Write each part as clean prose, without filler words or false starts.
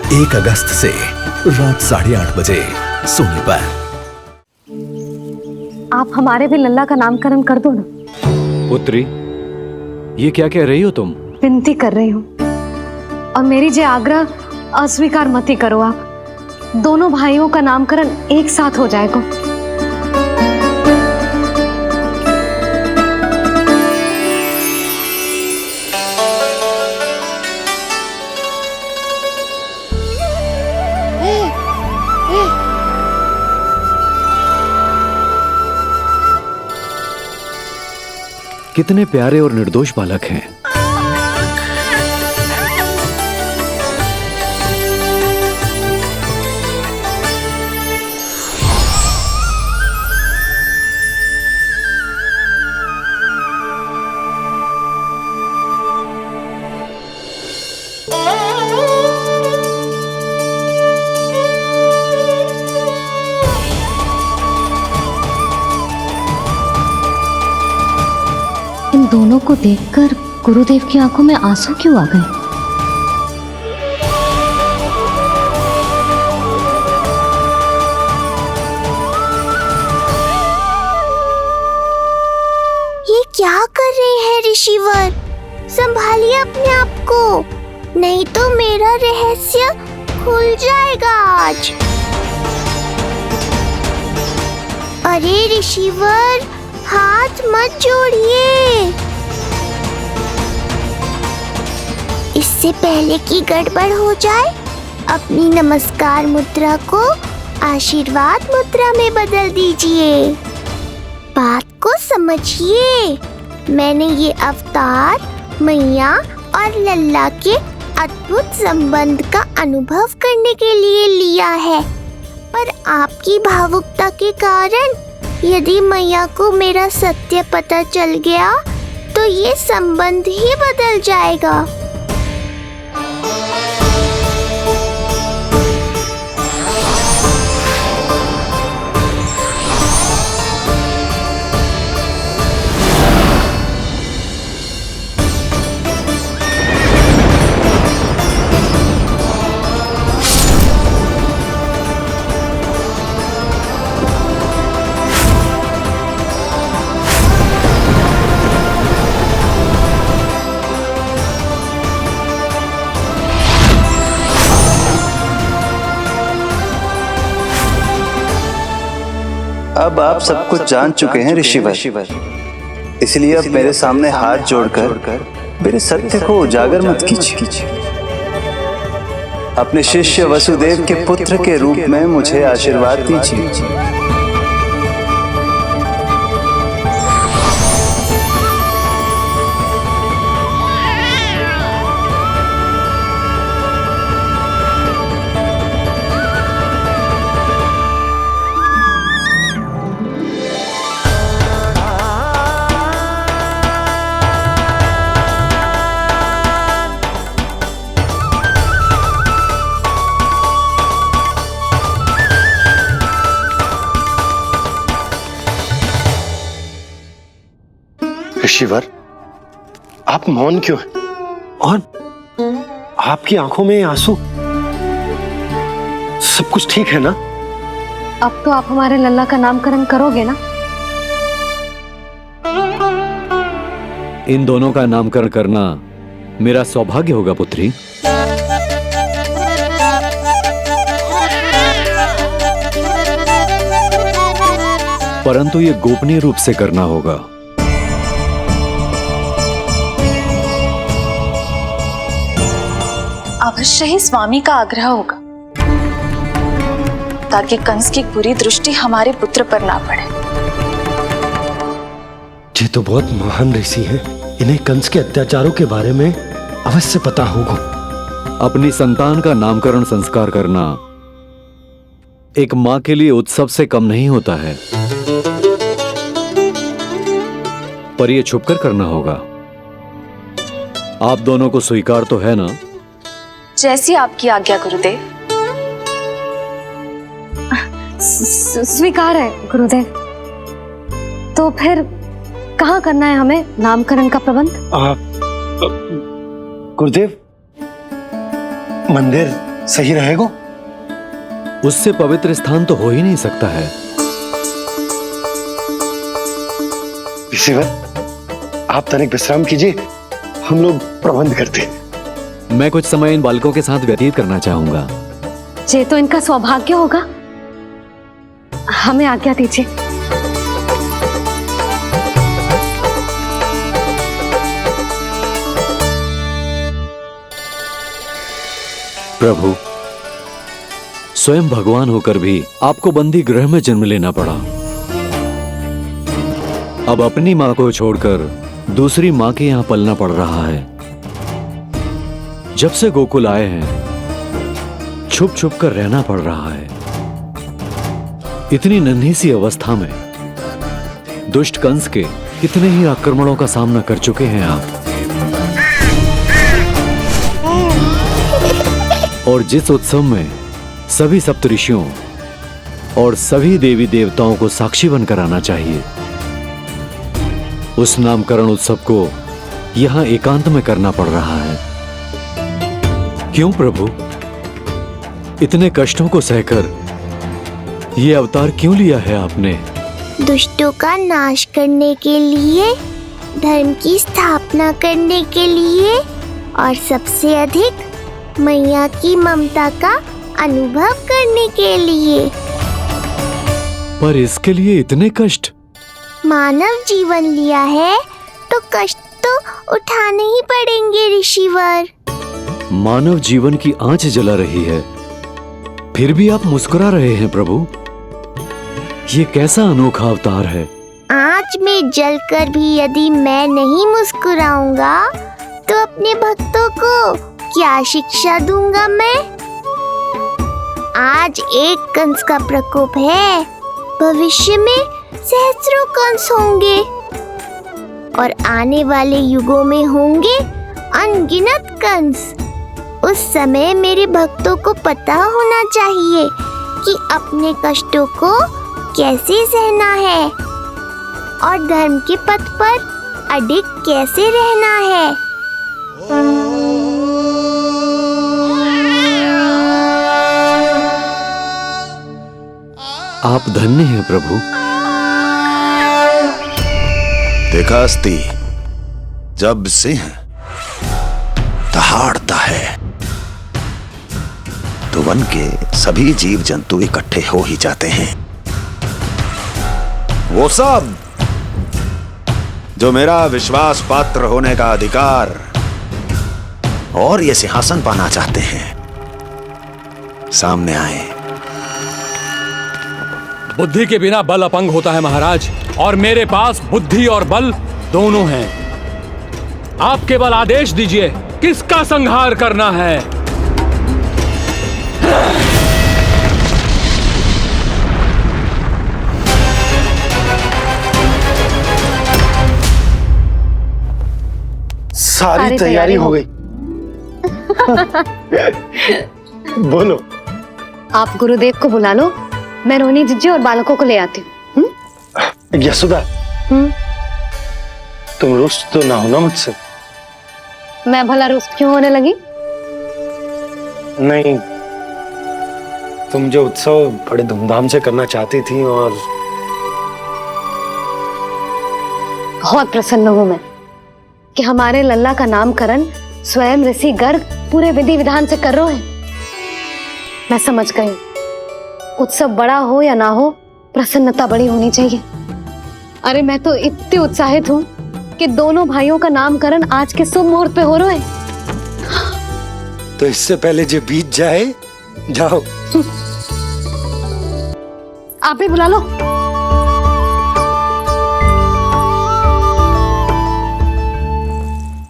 1 अगस्त से रात 8:30 बजे सोनी पर। आप हमारे भी लल्ला का नामकरण कर दो ना। पुत्री, ये क्या कह रही हो तुम? विनती कर रही हूँ, और मेरी जे आग्रह अस्वीकार मत ही करो। आप दोनों भाइयों का नामकरण एक साथ हो जाएगा। कितने प्यारे और निर्दोष बालक हैं। इन दोनों को देखकर गुरुदेव की आंखों में आंसू क्यों आ गए? ये क्या कर रहे हैं ऋषिवर? संभालिए अपने आप को, नहीं तो मेरा रहस्य खुल जाएगा आज। अरे ऋषिवर, हाथ मत जोड़िए। इससे पहले कि गड़बड़ हो जाए, अपनी नमस्कार मुद्रा को आशीर्वाद मुद्रा में बदल दीजिए। बात को समझिए। मैंने ये अवतार मैया और लल्ला के अद्भुत संबंध का अनुभव करने के लिए लिया है, पर आपकी भावुकता के कारण यदि मैया को मेरा सत्य पता चल गया तो ये संबंध ही बदल जाएगा। अब आप सब कुछ जान चुके हैं ऋषिवर, इसलिए अब मेरे सामने हाथ जोड़कर मेरे सत्य को उजागर मत कीजिए। अपने शिष्य वसुदेव के पुत्र के रूप में मुझे आशीर्वाद दीजिए। ऋषिवर, आप मौन क्यों हैं? और आपकी आंखों में आंसू? सब कुछ ठीक है ना? अब तो आप हमारे लल्ला का नामकरण करोगे ना? इन दोनों का नामकरण करना मेरा सौभाग्य होगा पुत्री। परंतु ये गोपनीय रूप से करना होगा। अवश्य ही स्वामी का आग्रह होगा, ताकि कंस की बुरी दृष्टि हमारे पुत्र पर ना पड़े। ये तो बहुत महान ऋषि हैं, इन्हें कंस के अत्याचारों के बारे में अवश्य पता होगा। अपनी संतान का नामकरण संस्कार करना एक मां के लिए उत्सव से कम नहीं होता है, पर यह छुपकर करना होगा। आप दोनों को स्वीकार तो है ना? जैसी आपकी आज्ञा गुरुदेव। स्वीकार है गुरुदेव। तो फिर कहाँ करना है हमें नामकरण का प्रबंध? गुरुदेव, मंदिर सही रहेगा? उससे पवित्र स्थान तो हो ही नहीं सकता है। ऋषिवर, आप तनिक विश्राम कीजिए, हम लोग प्रबंध करते हैं। मैं कुछ समय इन बालकों के साथ व्यतीत करना चाहूंगा। ये तो इनका सौभाग्य होगा। हमें आज्ञा दीजिए। प्रभु, स्वयं भगवान होकर भी आपको बंदी गृह में जन्म लेना पड़ा। अब अपनी मां को छोड़कर दूसरी मां के यहां पलना पड़ रहा है। जब से गोकुल आए हैं छुप छुप कर रहना पड़ रहा है। इतनी नन्ही सी अवस्था में दुष्ट कंस के कितने ही आक्रमणों का सामना कर चुके हैं आप। और जिस उत्सव में सभी सप्तऋषियों और सभी देवी देवताओं को साक्षी बनकर आना चाहिए, उस नामकरण उत्सव को यहां एकांत में करना पड़ रहा है। क्यों प्रभु, इतने कष्टों को सहकर ये अवतार क्यों लिया है आपने? दुष्टों का नाश करने के लिए, धर्म की स्थापना करने के लिए और सबसे अधिक मैया की ममता का अनुभव करने के लिए। पर इसके लिए इतने कष्ट? मानव जीवन लिया है तो कष्ट तो उठाने ही पड़ेंगे ऋषिवर। मानव जीवन की आंच जला रही है, फिर भी आप मुस्कुरा रहे हैं प्रभु। ये कैसा अनोखा अवतार है? आंच में जलकर भी यदि मैं नहीं मुस्कुराऊंगा तो अपने भक्तों को क्या शिक्षा दूंगा मैं? आज एक कंस का प्रकोप है, भविष्य में सहस्रों कंस होंगे और आने वाले युगों में होंगे अनगिनत कंस। उस समय मेरे भक्तों को पता होना चाहिए कि अपने कष्टों को कैसे सहना है और धर्म के पथ पर अडिग कैसे रहना है। आप धन्य हैं प्रभु। देखा अस्ति, जब सिंह दहाड़ता है तो वन के सभी जीव जंतु इकट्ठे हो ही जाते हैं। वो सब जो मेरा विश्वास पात्र होने का अधिकार और ये सिंहासन पाना चाहते हैं, सामने आए। बुद्धि के बिना बल अपंग होता है महाराज, और मेरे पास बुद्धि और बल दोनों हैं। आप केवल आदेश दीजिए किसका संहार करना है। सारी तैयारी हो गई। बोलो। आप गुरुदेव को बुला लो, मैं रोहिणी जीजी और बालकों को ले आती हूँ। यशोदा, तुम रुष्ट तो ना हो ना मुझसे? मैं भला रुष्ट क्यों होने लगी? नहीं, तुम जो उत्सव बड़े धूमधाम से करना चाहती थी और बहुत प्रसन्न हूँ मैं कि हमारे लल्ला का नामकरण स्वयं ऋषि गर्ग पूरे विधि विधान से कर रहे हैं। मैं समझ गई, उत्सव बड़ा हो या ना हो, प्रसन्नता बड़ी होनी चाहिए। अरे मैं तो इतनी उत्साहित हूँ कि दोनों भाइयों का नामकरण आज के शुभ मुहूर्त पे हो रहा है। तो इससे पहले जो बीत जाए, जाओ। आप ही बुला लो।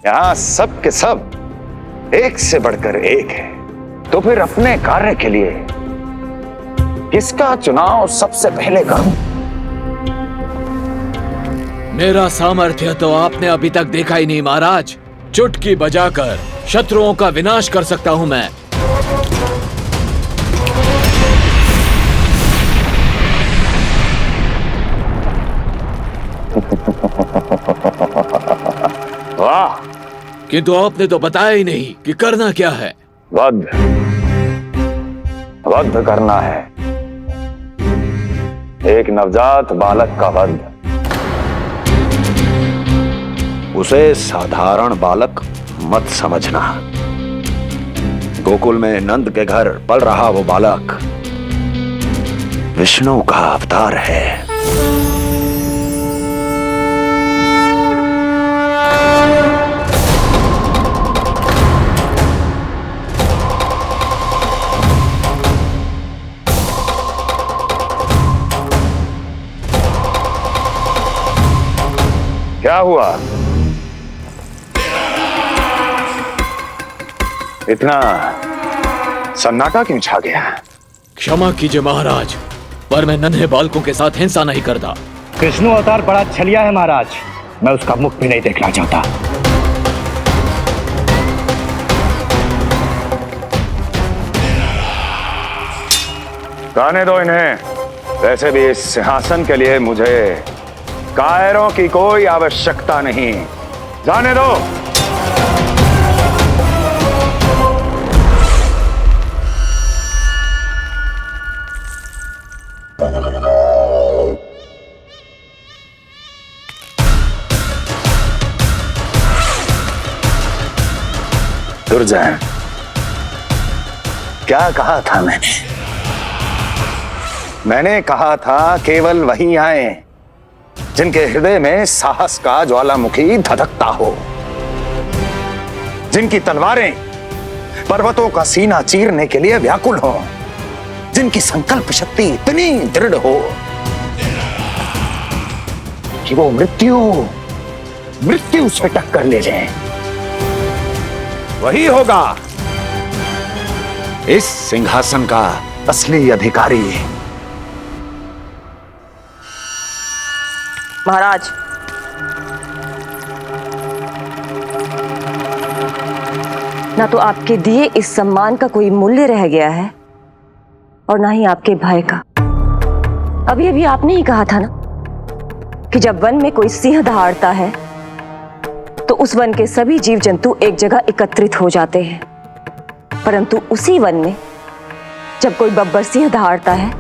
यहाँ सब के सब एक से बढ़कर एक है, तो फिर अपने कार्य के लिए किसका चुनाव सबसे पहले करूं? मेरा सामर्थ्य तो आपने अभी तक देखा ही नहीं महाराज। चुटकी बजाकर शत्रुओं का विनाश कर सकता हूं मैं। वाह! किंतु आपने तो बताया ही नहीं कि करना क्या है। वध। वध करना है, एक नवजात बालक का वध। उसे साधारण बालक मत समझना। गोकुल में नंद के घर पल रहा वो बालक विष्णु का अवतार है। क्या हुआ? इतना सन्नाटा क्यों छा गया? क्षमा कीजिए महाराज, पर मैं नन्हे बालकों के साथ हिंसा नहीं करता। विष्णु अवतार बड़ा छलिया है महाराज, मैं उसका मुख भी नहीं देखना चाहता। गाने दो इन्हें। वैसे भी इस सिंहासन के लिए मुझे कायरों की कोई आवश्यकता नहीं। जाने दो। दुर्जन, क्या कहा था मैंने कहा था केवल वही आए जिनके हृदय में साहस का ज्वालामुखी धधकता हो, जिनकी तलवारें पर्वतों का सीना चीरने के लिए व्याकुल हो, जिनकी संकल्प शक्ति इतनी दृढ़ हो कि वो मृत्यु से टक्कर ले जाए। वही होगा इस सिंहासन का असली अधिकारी। महाराज, ना तो आपके दिए इस सम्मान का कोई मूल्य रह गया है और ना ही आपके भय का। अभी अभी आपने ही कहा था ना कि जब वन में कोई सिंह दहाड़ता है तो उस वन के सभी जीव जंतु एक जगह एकत्रित हो जाते हैं, परंतु उसी वन में जब कोई बब्बर सिंह दहाड़ता है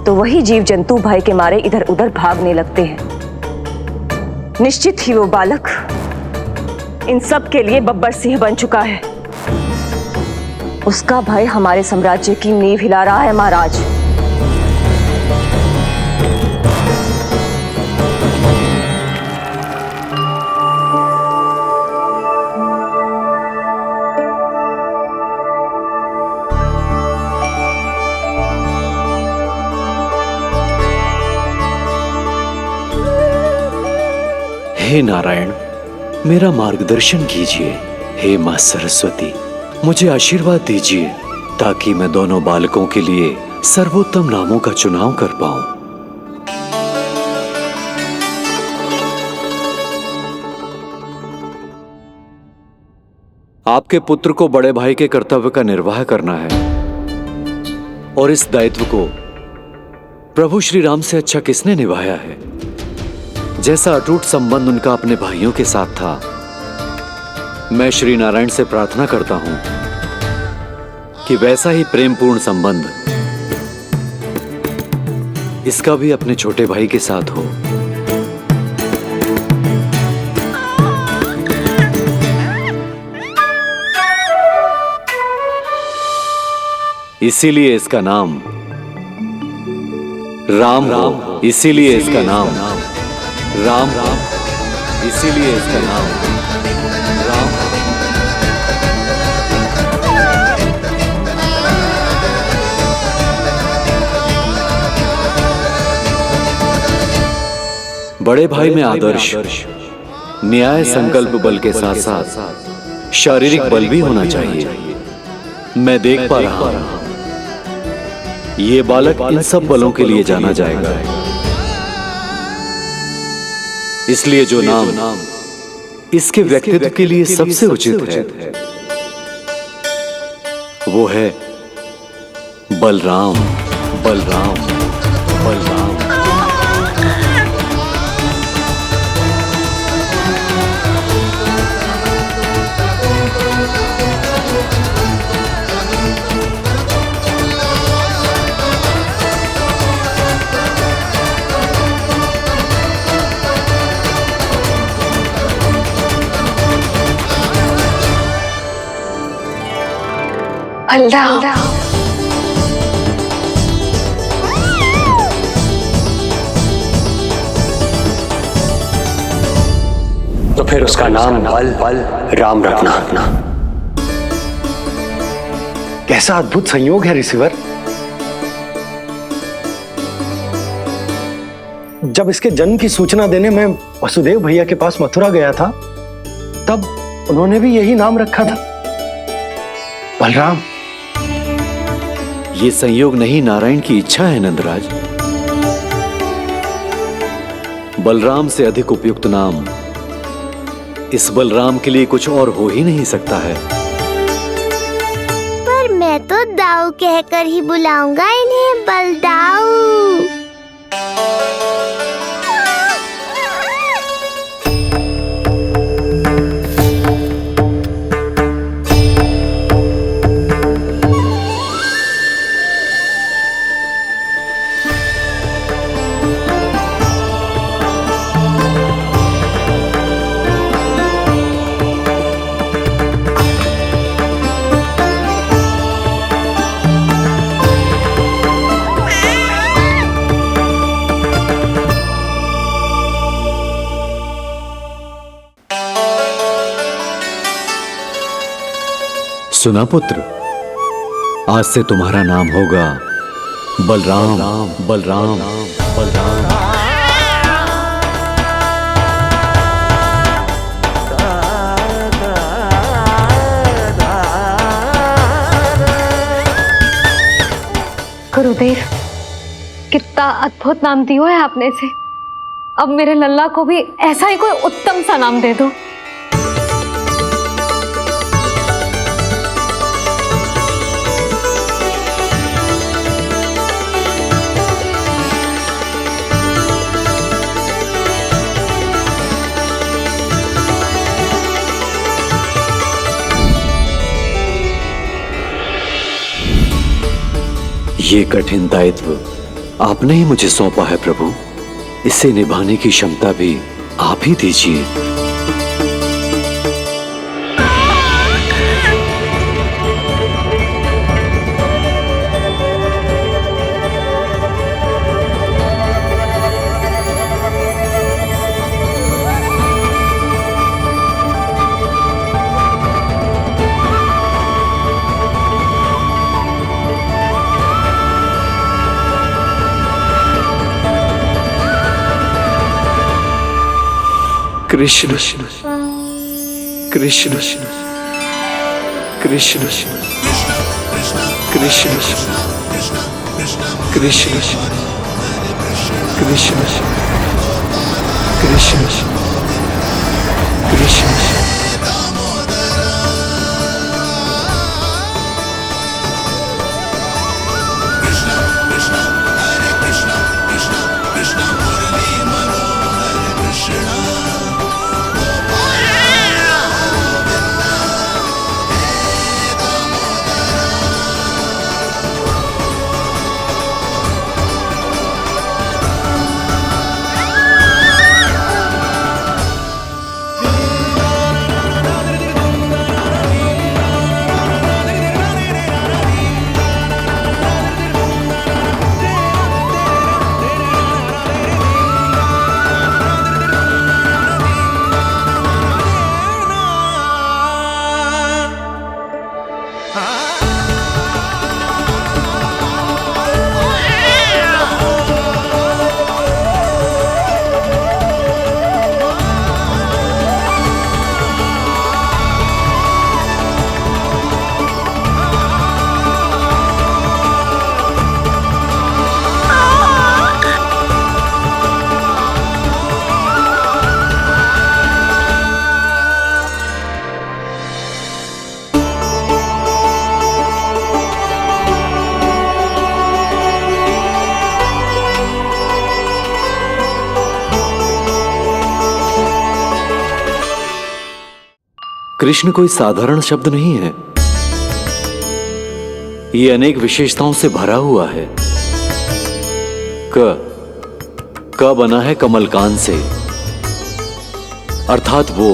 तो वही जीव जंतु भय के मारे इधर उधर भागने लगते हैं। निश्चित ही वो बालक इन सब के लिए बब्बर सिंह बन चुका है। उसका भय हमारे साम्राज्य की नींव हिला रहा है महाराज। हे नारायण, मेरा मार्गदर्शन कीजिए। हे मां सरस्वती, मुझे आशीर्वाद दीजिए ताकि मैं दोनों बालकों के लिए सर्वोत्तम नामों का चुनाव कर पाऊं। आपके पुत्र को बड़े भाई के कर्तव्य का निर्वाह करना है और इस दायित्व को प्रभु श्री राम से अच्छा किसने निभाया है? जैसा अटूट संबंध उनका अपने भाइयों के साथ था, मैं श्री नारायण से प्रार्थना करता हूं कि वैसा ही प्रेमपूर्ण संबंध इसका भी अपने छोटे भाई के साथ हो। इसीलिए इसका नाम राम हो। इसीलिए इसका नाम राम, इसीलिए इसका नाम राम। बड़े भाई में आदर्श, न्याय, संकल्प बल के साथ साथ शारीरिक बल भी होना चाहिए। मैं देख पा रहा हूं ये बालक इन सब बलों के लिए जाना जाएगा। इसलिए जो नाम इसके व्यक्तित्व के लिए सबसे उचित है वो है बलराम। बलराम, बलराम। बलराम। तो फिर उसका नाम बल राम रखना। कैसा अद्भुत संयोग है रिसीवर। जब इसके जन्म की सूचना देने मैं वसुदेव भैया के पास मथुरा गया था, तब उन्होंने भी यही नाम रखा था, बलराम। ये संयोग नहीं, नारायण की इच्छा है नंदराज। बलराम से अधिक उपयुक्त नाम इस बलराम के लिए कुछ और हो ही नहीं सकता है। पर मैं तो दाऊ कहकर ही बुलाऊंगा इन्हें, बलदाऊ। सुना पुत्र, आज से तुम्हारा नाम होगा बलराम। बलराम बलराम। गुरुदेव, कितना अद्भुत नाम दिया है आपने इसे। अब मेरे लल्ला को भी ऐसा ही कोई उत्तम सा नाम दे दो। ये कठिन दायित्व आपने ही मुझे सौंपा है प्रभु। इसे निभाने की क्षमता भी आप ही दीजिए। कृष्ण कृष्ण कृष्ण कृष्ण कृष्ण कृष्ण कृष्ण कृष्ण कृष्ण कोई साधारण शब्द नहीं है। ये अनेक विशेषताओं से भरा हुआ है। क बना है कमलकांत से, अर्थात वो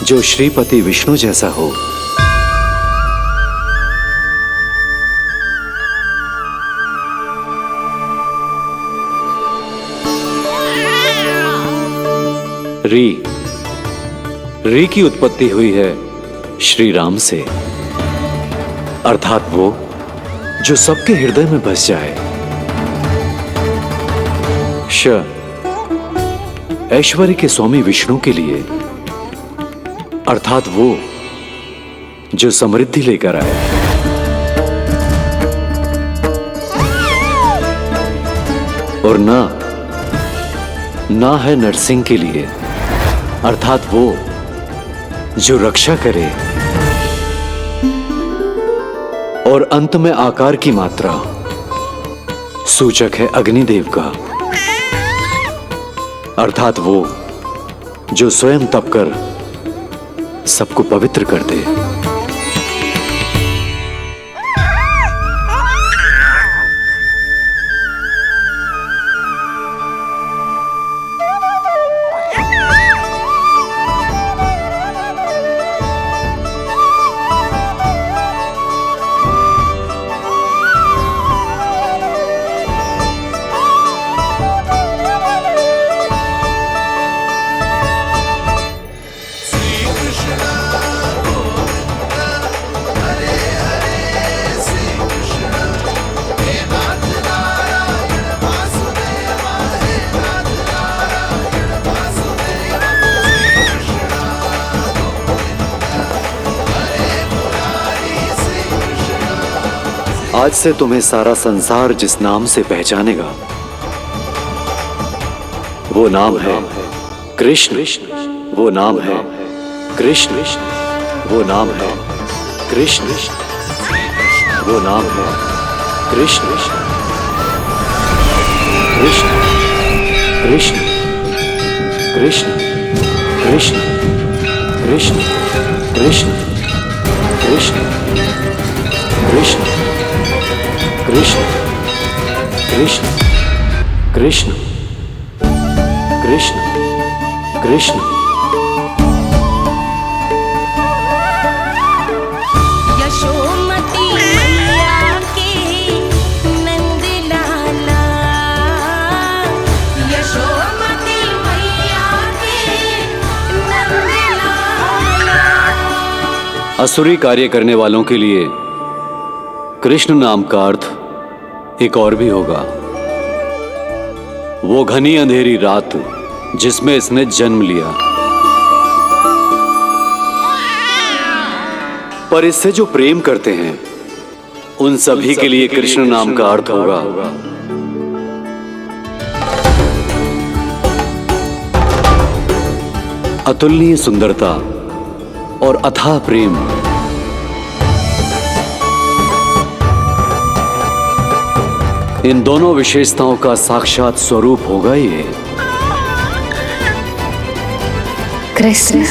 जो श्रीपति विष्णु जैसा हो। री की उत्पत्ति हुई है श्री राम से, अर्थात वो जो सबके हृदय में बस जाए। श ऐश्वर्य के स्वामी विष्णु के लिए, अर्थात वो जो समृद्धि लेकर आए। और ना है नरसिंह के लिए, अर्थात वो जो रक्षा करे। और अंत में आकार की मात्रा सूचक है अग्निदेव का, अर्थात वो जो स्वयं तप कर सबको पवित्र कर दे। आज से तुम्हें सारा संसार जिस नाम से पहचानेगा वो नाम है कृष्ण। वो नाम है कृष्ण। वो नाम है कृष्ण। वो नाम है कृष्ण। कृष्ण कृष्ण कृष्ण कृष्ण कृष्ण कृष्ण कृष्ण कृष्ण कृष्ण कृष्ण कृष्ण कृष्ण कृष्ण। यशोमती मैया के नंद लाला, यशोमती मैया के नंद लाला। असुरी कार्य करने वालों के लिए कृष्ण नाम का अर्थ एक और भी होगा। वो घनी अंधेरी रात जिसमें इसने जन्म लिया, पर इससे जो प्रेम करते हैं उन सभी के लिए कृष्ण नाम का अर्थ होगा अतुलनीय सुंदरता और अथाह प्रेम। इन दोनों विशेषताओं का साक्षात स्वरूप होगा ये कृष्ण।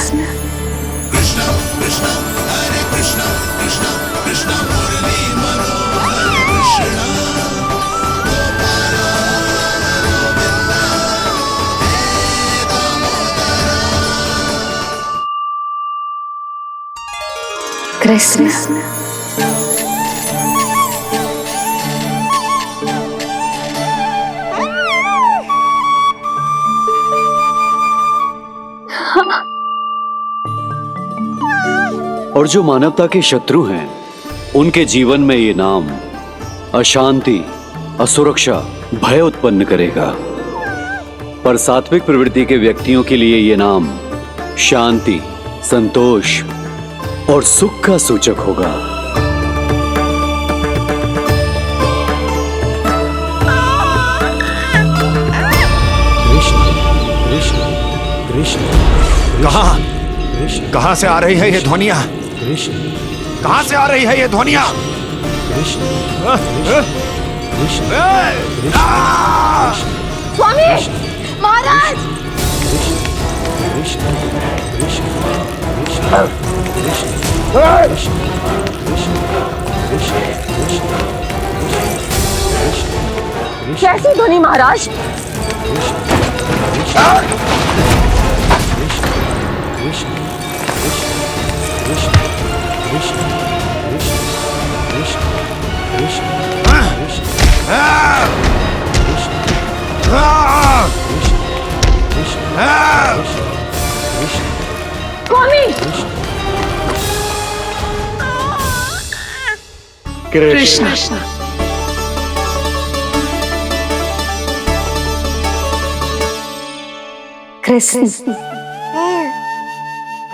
कृष्ण और जो मानवता के शत्रु हैं उनके जीवन में ये नाम अशांति, असुरक्षा, भय उत्पन्न करेगा, पर सात्विक प्रवृत्ति के व्यक्तियों के लिए ये नाम शांति, संतोष और सुख का सूचक होगा। कृष्ण कृष्ण कृष्ण। कहां से आ रही है ये ध्वनियां? कृष्ण। कहां से आ रही है ये ध्वनियां? कृष्ण कृष्ण। स्वामी महाराज, कृष्ण कृष्ण कैसी ध्वनि महाराज? कृष्ण। कृष्ण,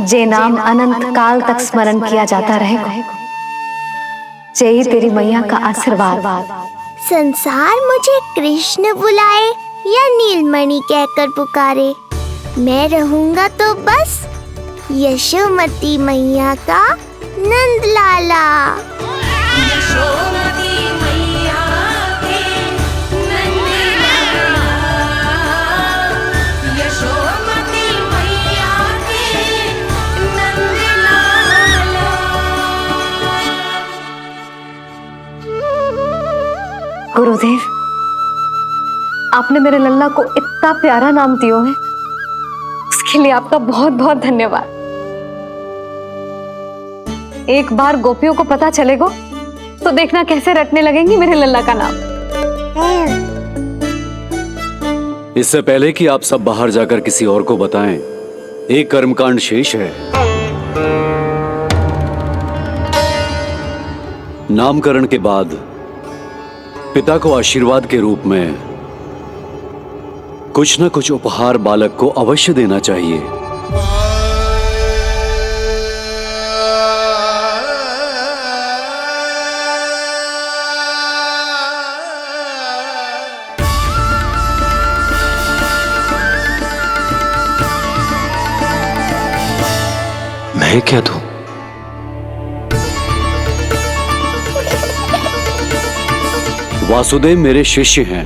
जे नाम अनंत काल तक स्मरण किया जाता रहेगा, जय तेरी मैया का आशीर्वाद। संसार मुझे कृष्ण बुलाए या नीलमणि कहकर पुकारे, मैं रहूंगा तो बस यशोमती मैया का नंद लाला। यशोमती मैया के नंद लाला, यशोमती मैया के नंद लाला। गुरुदेव, आपने मेरे लल्ला को इतना प्यारा नाम दिया है, उसके लिए आपका बहुत बहुत धन्यवाद। एक बार गोपियों को पता चलेगा तो देखना कैसे रटने लगेंगी मेरे लल्ला का नाम। इससे पहले कि आप सब बाहर जाकर किसी और को बताएं, एक कर्मकांड शेष है। नामकरण के बाद पिता को आशीर्वाद के रूप में कुछ न कुछ उपहार बालक को अवश्य देना चाहिए। मैं क्या दूं? वासुदेव मेरे शिष्य हैं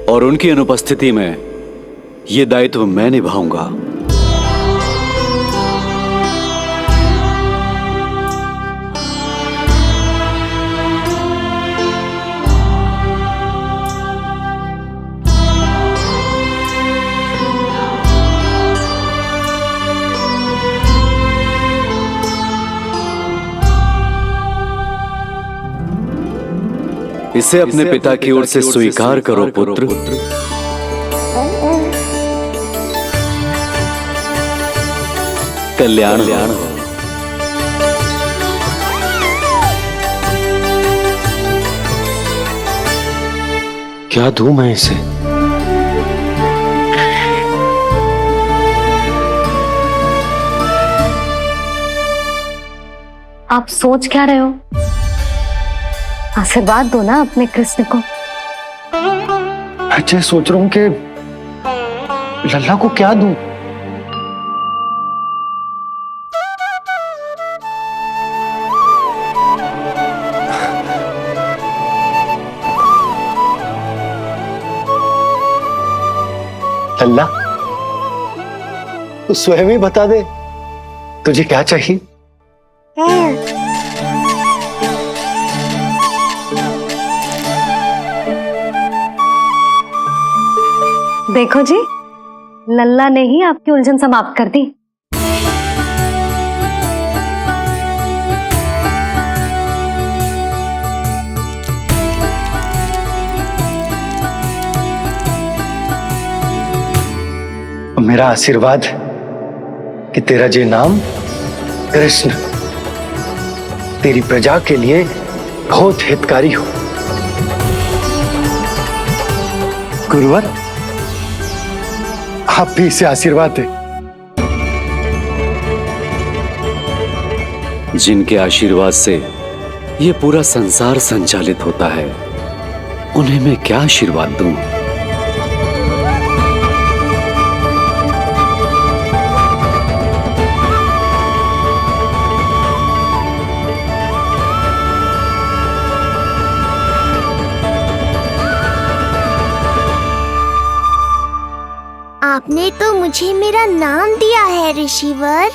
और उनकी अनुपस्थिति में यह दायित्व मैं निभाऊंगा। इसे अपने पिता की ओर से स्वीकार करो पुत्र। कल्याण हो। क्या दूं मैं इसे? आप सोच क्या रहे हो? आशीर्वाद दो ना अपने कृष्ण को। अच्छा, सोच रहा हूं कि लल्ला को क्या दूं? लल्ला, तू स्वयं ही बता दे, तुझे क्या चाहिए? देखो जी, लल्ला ने ही आपकी उलझन समाप्त कर दी। मेरा आशीर्वाद कि तेरा जे नाम कृष्ण तेरी प्रजा के लिए बहुत हितकारी हो। गुरुवर, आप भी इसे आशीर्वाद दें। जिनके आशीर्वाद से ये पूरा संसार संचालित होता है, उन्हें मैं क्या आशीर्वाद दूं? आपने तो मुझे मेरा नाम दिया है ऋषिवर।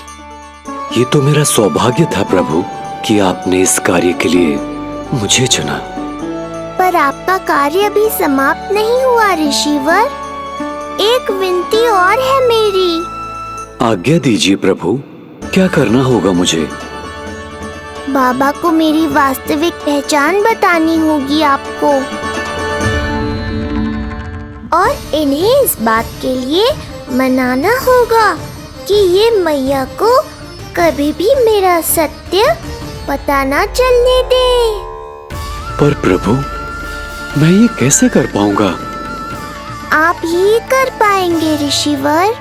ये तो मेरा सौभाग्य था प्रभु कि आपने इस कार्य के लिए मुझे चुना। पर आपका कार्य अभी समाप्त नहीं हुआ ऋषिवर। एक विनती और है मेरी। आज्ञा दीजिए प्रभु, क्या करना होगा मुझे? बाबा को मेरी वास्तविक पहचान बतानी होगी आपको, और इन्हें इस बात के लिए मनाना होगा कि ये मैया को कभी भी मेरा सत्य पता ना चलने दे। पर प्रभु, मैं ये कैसे कर पाऊंगा? आप ही कर पाएंगे ऋषिवर,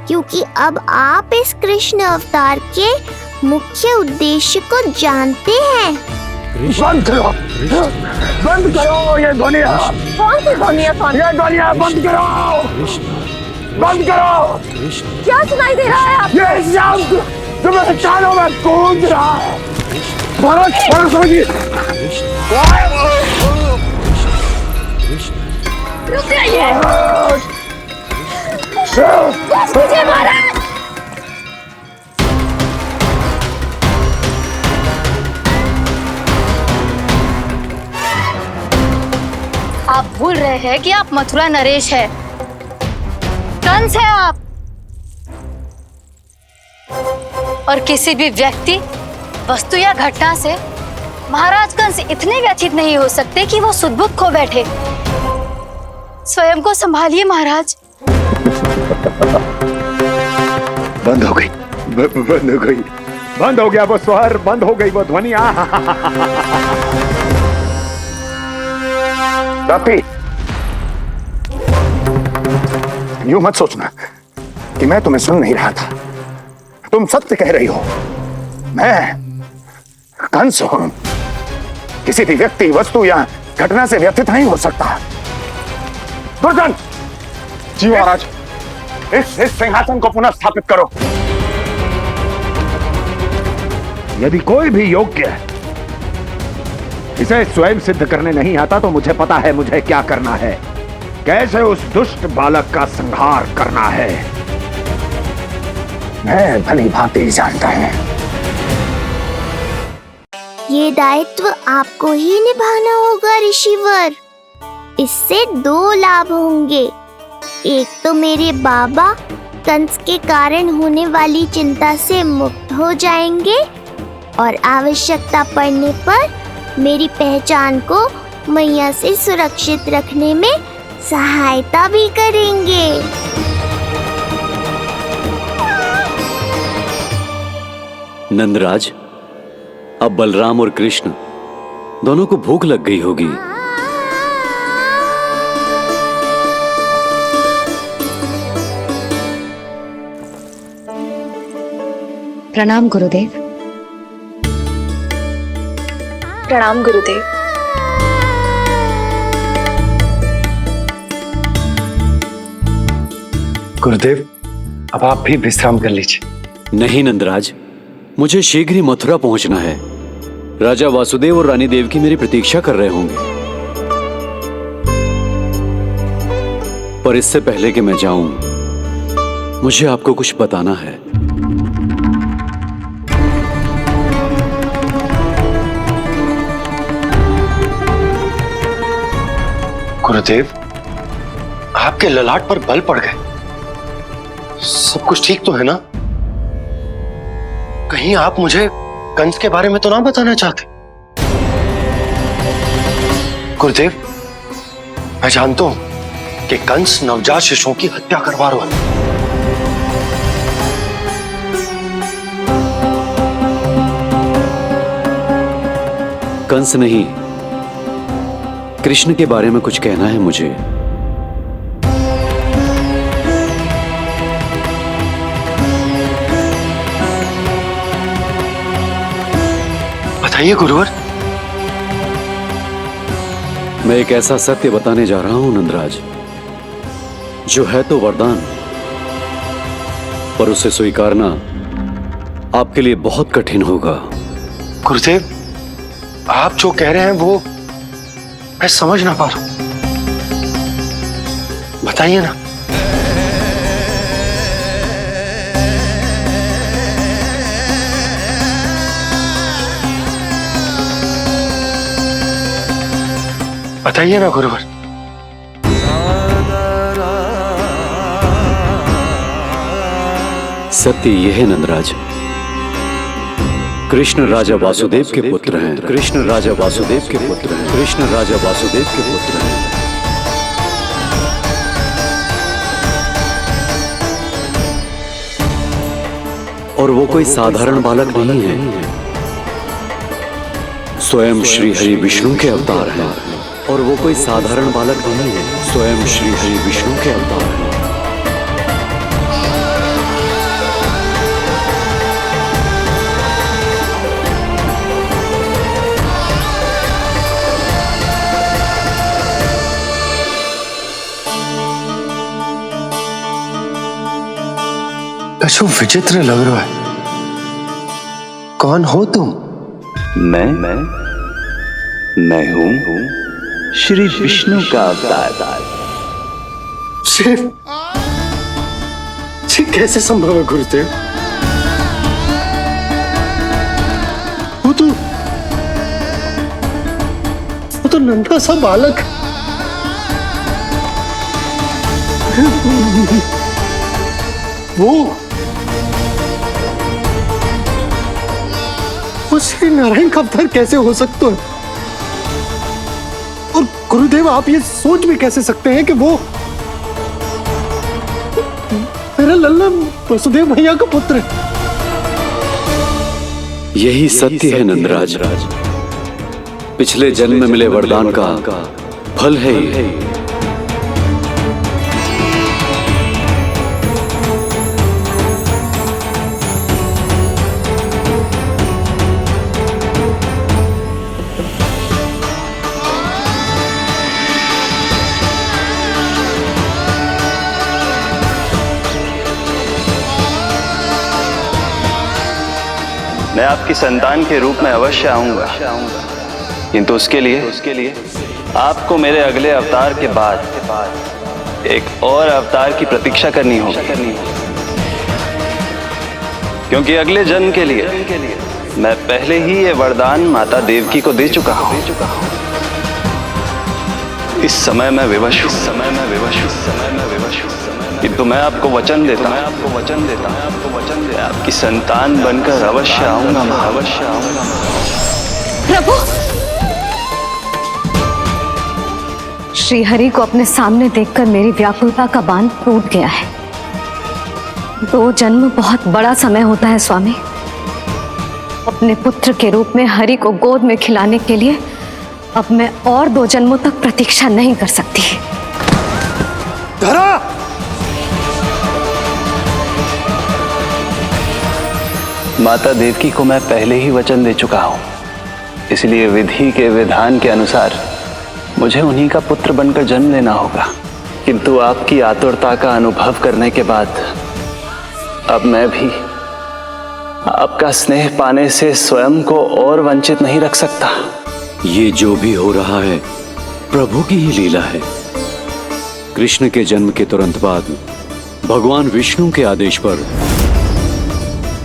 क्योंकि अब आप इस कृष्ण अवतार के मुख्य उद्देश्य को जानते हैं। बंद करो, बंद करो ये ध्वनिया। कौन सी ध्वनिया? ये ध्वनिया बंद करो, बंद करो। क्या सुनाई दे रहा है आप? ये शब्द जो मेरे कानों में गूंज रहा है। भरत, भरत समझिए। रुक जाइए। मुझे मारा। आप भूल रहे हैं कि आप मथुरा नरेश है, कंस है आप। और किसी भी व्यक्ति, वस्तु या घटना से महाराज कंस इतने व्यथित नहीं हो सकते कि वो सुदबुद्ध खो बैठे। स्वयं को संभालिए महाराज। बंद हो गई, बंद हो गई, बंद हो गया वो स्वर, बंद हो गई वो ध्वनिया। काफी। यूं मत सोचना कि मैं तुम्हें सुन नहीं रहा था। तुम सत्य कह रही हो। मैं कंस हूं। किसी भी व्यक्ति, वस्तु या घटना से व्यथित नहीं हो सकता। दुर्जन! जी महाराज। इस सिंहासन को पुनः स्थापित करो। यदि कोई भी योग्य इसे स्वयं सिद्ध करने नहीं आता तो मुझे पता है मुझे क्या करना है, कैसे उस दुष्ट बालक का संहार करना है। मैं भली भांति जानता हूं। ये दायित्व आपको ही निभाना होगा ऋषिवर। इससे दो लाभ होंगे। एक तो मेरे बाबा कंस के कारण होने वाली चिंता से मुक्त हो जाएंगे और आवश्यकता पड़ने पर मेरी पहचान को मैया से सुरक्षित रखने में सहायता भी करेंगे। नंदराज, अब बलराम और कृष्ण दोनों को भूख लग गई होगी। प्रणाम गुरुदेव। प्रणाम गुरुदेव। गुरुदेव, अब आप भी विश्राम कर लीजिए। नहीं नंदराज, मुझे शीघ्र ही मथुरा पहुंचना है। राजा वासुदेव और रानी देवकी मेरी प्रतीक्षा कर रहे होंगे। पर इससे पहले कि मैं जाऊं, मुझे आपको कुछ बताना है। गुरुदेव, आपके ललाट पर बल पड़ गए। सब कुछ ठीक तो है ना? कहीं आप मुझे कंस के बारे में तो ना बताना चाहते? गुरुदेव, मैं जानता हूं कि कंस नवजात शिशुओं की हत्या करवा रहा है। कंस नहीं, कृष्ण के बारे में कुछ कहना है मुझे। बताइए गुरुवर। मैं एक ऐसा सत्य बताने जा रहा हूं नंदराज, जो है तो वरदान, पर उसे स्वीकारना आपके लिए बहुत कठिन होगा। गुरुदेव, आप जो कह रहे हैं वो मैं समझ ना पा रहा हूं। बताइए ना। बताइए ना गुरुवर। सत्य यह है नंदराज, कृष्ण राजा वासुदेव के पुत्र हैं। कृष्ण राजा वासुदेव के पुत्र हैं। कृष्ण राजा वासुदेव के पुत्र हैं। और वो कोई साधारण बालक नहीं है। स्वयं श्री हरि विष्णु के अवतार हैं और वो कोई साधारण बालक नहीं है। स्वयं श्री हरि विष्णु के अवतार हैं। कछु विचित्र लग रहा है। कौन हो तुम? मैं हूं श्री विष्णु का अवतार। कैसे संभव है गुरुदेव? वो तो नन्हा सा बालक। वो श्री नारायण का अवतार कैसे हो सकता है? और गुरुदेव आप ये सोच भी कैसे सकते हैं कि वो मेरा लल्ला वसुदेव भैया का पुत्र है? यही सत्य है नंदराज। पिछले जन्म में मिले वरदान का फल है ये। मैं आपकी संतान के रूप में अवश्य आऊंगा, किंतु उसके लिए आपको मेरे अगले अवतार के बाद एक और अवतार की प्रतीक्षा करनी होगी, क्योंकि अगले जन्म के लिए मैं पहले ही ये वरदान माता देवकी को दे चुका हूं। इस समय मैं विवश हूं, किंतु मैं आपको वचन देता हूं, आपकी संतान बनकर अवश्य आऊंगा। प्रभु, श्री हरि को अपने सामने देखकर मेरी व्याकुलता का बांध टूट गया है। 2 जन्म बहुत बड़ा समय होता है स्वामी। अपने पुत्र के रूप में हरि को गोद में खिलाने के लिए अब मैं और 2 जन्मों तक प्रतीक्षा नहीं कर सकती। धरा! माता देवकी को मैं पहले ही वचन दे चुका हूं, इसलिए विधि के विधान के अनुसार मुझे उन्हीं का पुत्र बनकर जन्म लेना होगा। किंतु आपकी आतुरता का अनुभव करने के बाद अब मैं भी आपका स्नेह पाने से स्वयं को और वंचित नहीं रख सकता। ये जो भी हो रहा है प्रभु की ही लीला है। कृष्ण के जन्म के तुरंत बाद भगवान विष्णु के आदेश पर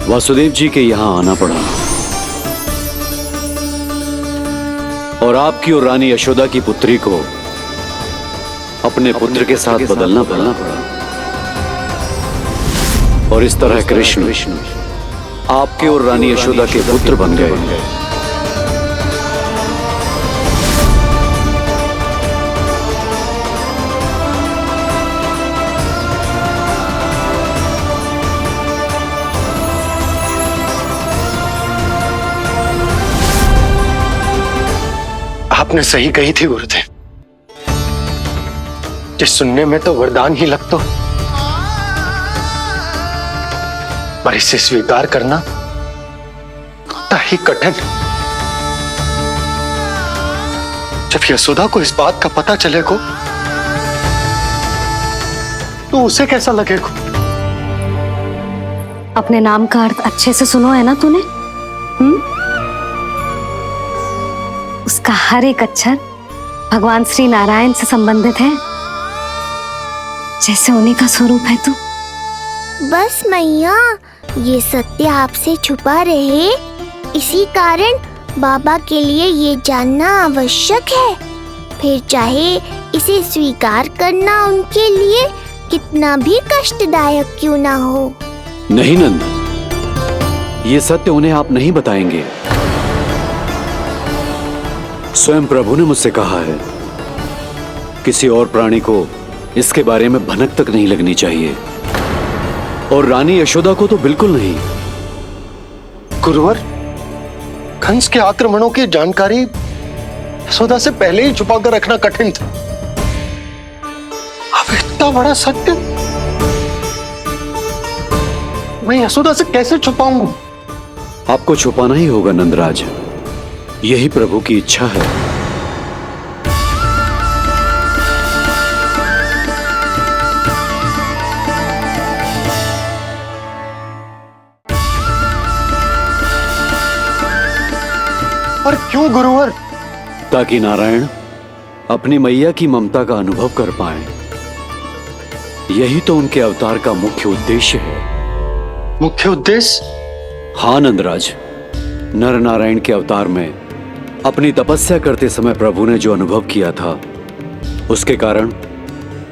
वासुदेव जी के यहां आना पड़ा और आपकी और रानी यशोदा की पुत्री को अपने पुत्र के साथ बदलना पड़ा और इस तरह कृष्ण आपके और रानी यशोदा के पुत्र बन गए। आपने सही कही थी गुरुदेव। जिस सुनने में तो वरदान ही लगता, पर इसे स्वीकार करना उतना ही कठिन। जब यशोदा को इस बात का पता चलेगा तो उसे कैसा लगेगा? अपने नाम का अर्थ अच्छे से सुनो है ना तूने? उसका हर एक अक्षर भगवान श्री नारायण से संबंधित है, जैसे उन्हीं का स्वरूप है तू। बस मैया, ये सत्य आपसे छुपा रहे, इसी कारण बाबा के लिए ये जानना आवश्यक है। फिर चाहे इसे स्वीकार करना उनके लिए कितना भी कष्टदायक क्यों ना हो। नहीं नंद, ये सत्य उन्हें आप नहीं बताएंगे। स्वयं प्रभु ने मुझसे कहा है किसी और प्राणी को इसके बारे में भनक तक नहीं लगनी चाहिए, और रानी यशोदा को तो बिल्कुल नहीं। गुरुवर, कंस के आक्रमणों की जानकारी यशोदा से पहले ही छुपा कर रखना कठिन था। अब इतना बड़ा सत्य मैं यशोदा से कैसे छुपाऊंगा? आपको छुपाना ही होगा नंदराज, यही प्रभु की इच्छा है। और क्यों गुरुवर? ताकि नारायण अपनी मैया की ममता का अनुभव कर पाए। यही तो उनके अवतार का मुख्य उद्देश्य है। मुख्य उद्देश्य? हाँ नंदराज, नर नारायण के अवतार में अपनी तपस्या करते समय प्रभु ने जो अनुभव किया था, उसके कारण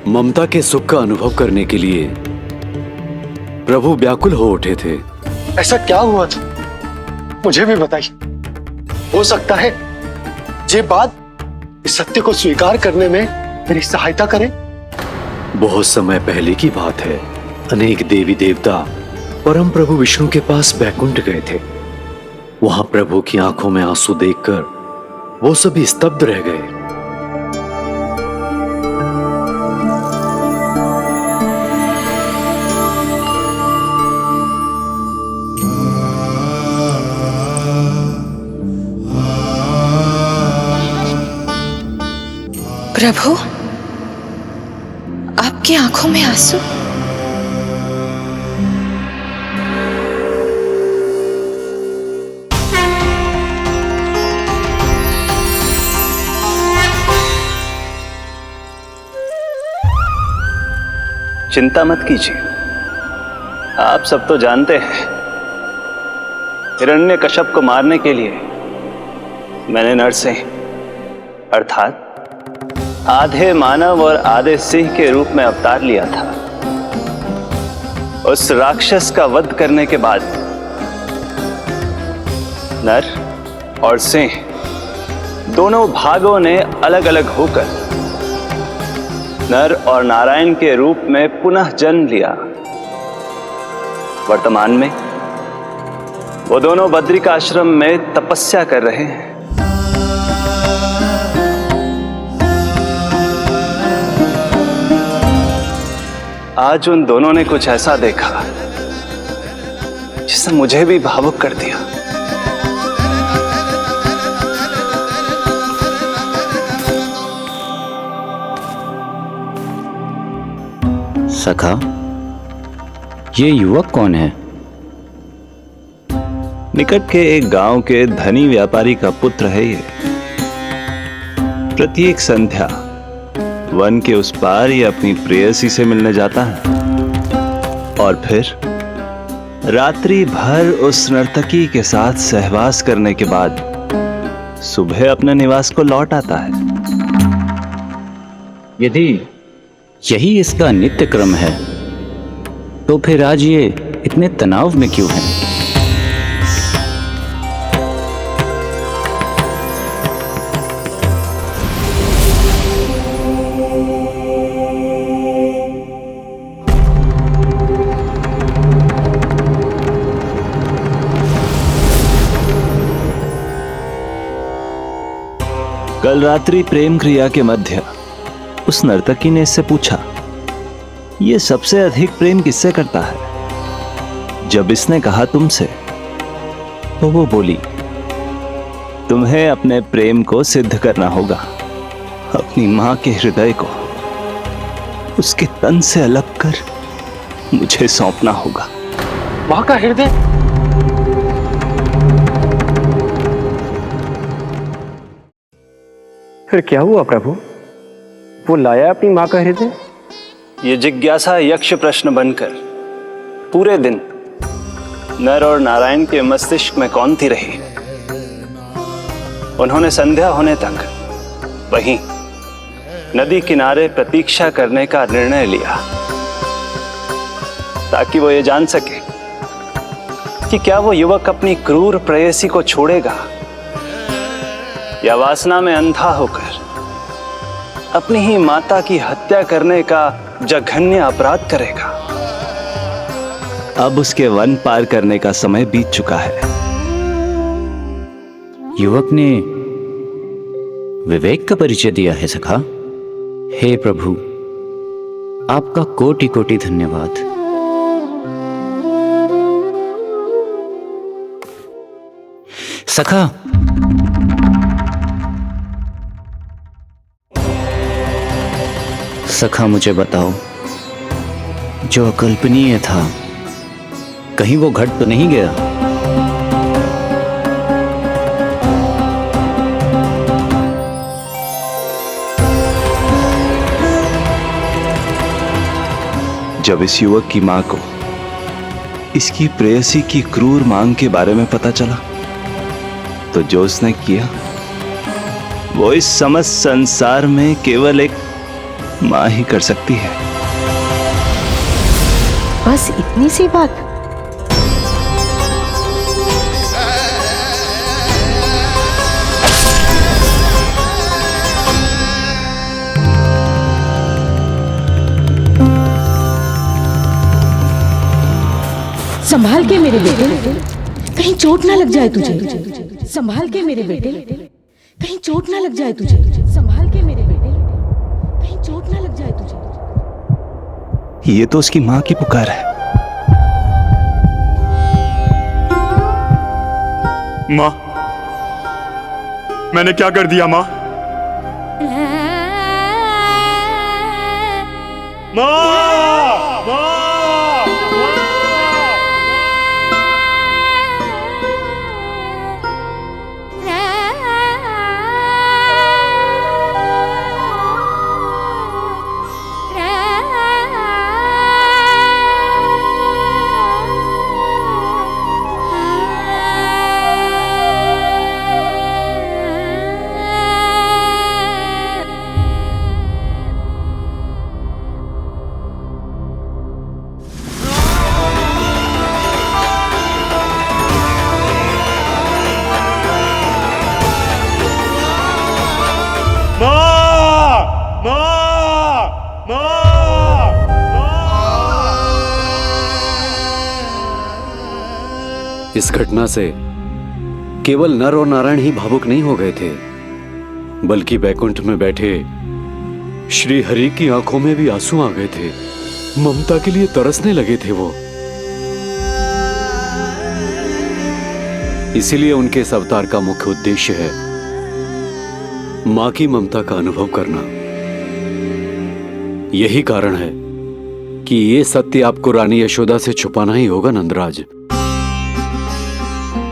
ममता के सुख का अनुभव करने के लिए प्रभु व्याकुल हो उठे थे। ऐसा क्या हुआ था, मुझे भी बताइए। हो सकता है ये बात इस सत्य को स्वीकार करने में मेरी सहायता करे। बहुत समय पहले की बात है। अनेक देवी देवता परम प्रभु विष्णु के पास बैकुंठ गए थे। वहां प्रभु की आंखों में आंसू देखकर वो सभी स्तब्ध रह गए। प्रभु, आपकी आंखों में आंसू? चिंता मत कीजिए, आप सब तो जानते हैं हिरण्यकश्यप को मारने के लिए मैंने नरसिंह अर्थात आधे मानव और आधे सिंह के रूप में अवतार लिया था। उस राक्षस का वध करने के बाद नर और सिंह दोनों भागों ने अलग अलग होकर नर और नारायण के रूप में पुनः जन्म लिया। वर्तमान में वो दोनों बद्रिकाश्रम में तपस्या कर रहे हैं। आज उन दोनों ने कुछ ऐसा देखा जिसने मुझे भी भावुक कर दिया। सखा, ये युवक कौन है? निकट के एक गांव के धनी व्यापारी का पुत्र है ये। प्रत्येक संध्या वन के उस पार ये अपनी प्रेयसी से मिलने जाता है और फिर रात्रि भर उस नर्तकी के साथ सहवास करने के बाद सुबह अपने निवास को लौट आता है। यदि यही इसका नित्य क्रम है तो फिर आज ये इतने तनाव में क्यों है? कल रात्रि प्रेम क्रिया के मध्य उस नर्तकी ने इससे पूछा, ये सबसे अधिक प्रेम किससे करता है? जब इसने कहा तुमसे, तो वो बोली, तुम्हें अपने प्रेम को सिद्ध करना होगा। अपनी मां के हृदय को उसके तन से अलग कर मुझे सौंपना होगा। मां का हृदय? फिर क्या हुआ प्रभु? वो लाया अपनी मां का हृदय? ये जिज्ञासा यक्ष प्रश्न बनकर पूरे दिन नर और नारायण के मस्तिष्क में कौंधती रही। उन्होंने संध्या होने तक वहीं नदी किनारे प्रतीक्षा करने का निर्णय लिया ताकि वो ये जान सके कि क्या वो युवक अपनी क्रूर प्रेयसी को छोड़ेगा या वासना में अंधा होकर अपनी ही माता की हत्या करने का जघन्य अपराध करेगा। अब उसके वन पार करने का समय बीत चुका है। युवक ने विवेक का परिचय दिया है सखा। हे प्रभु, आपका कोटि कोटि धन्यवाद। सखा, सखा मुझे बताओ, जो अकल्पनीय था कहीं वो घट तो नहीं गया? जब इस युवक की मां को इसकी प्रेयसी की क्रूर मांग के बारे में पता चला तो जो उसने किया वो इस समस्त संसार में केवल एक मां ही कर सकती है। बस इतनी सी बात? संभाल के मेरे बेटे, कहीं चोट ना लग जाए तुझे। संभाल के मेरे बेटे, कहीं चोट ना लग जाए तुझे। संभाल के मेरे बेटे, कहीं चोट ना लग जाए तुझे। ये तो उसकी मां की पुकार है। मां, मैंने क्या कर दिया मां? मां! इस घटना से केवल नर और नारायण ही भावुक नहीं हो गए थे, बल्कि बैकुंठ में बैठे श्री हरि की आंखों में भी आंसू आ गए थे। ममता के लिए तरसने लगे थे वो। इसीलिए उनके इस अवतार का मुख्य उद्देश्य है मां की ममता का अनुभव करना। यही कारण है कि ये सत्य आपको रानी यशोदा से छुपाना ही होगा नंदराज।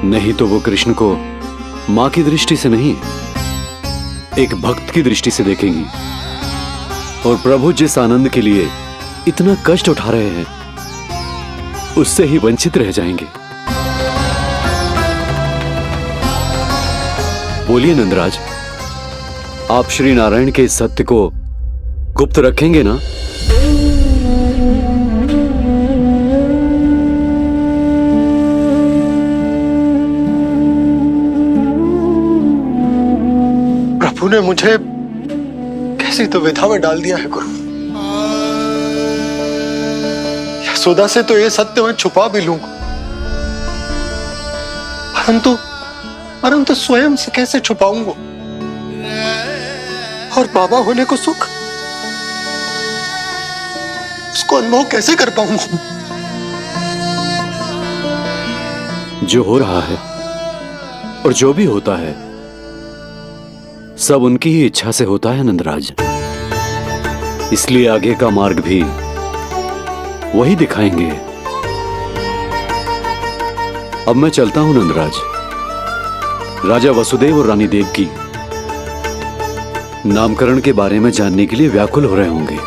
नहीं तो वो कृष्ण को मां की दृष्टि से नहीं, एक भक्त की दृष्टि से देखेंगी, और प्रभु जिस आनंद के लिए इतना कष्ट उठा रहे हैं उससे ही वंचित रह जाएंगे। बोलिए नंदराज, आप श्री नारायण के इस सत्य को गुप्त रखेंगे ना? प्रभु ने मुझे कैसी दुविधा में डाल दिया है गुरु। यशोदा से तो ये सत्य मैं छुपा भी लूंगा, परंतु स्वयं से कैसे छुपाऊंगा? और बाबा होने को सुख, उसको अनुभव कैसे कर पाऊंगा? जो हो रहा है और जो भी होता है सब उनकी ही इच्छा से होता है नंदराज। इसलिए आगे का मार्ग भी वही दिखाएंगे। अब मैं चलता हूं नंदराज। राजा वसुदेव और रानी देवकी नामकरण के बारे में जानने के लिए व्याकुल हो रहे होंगे।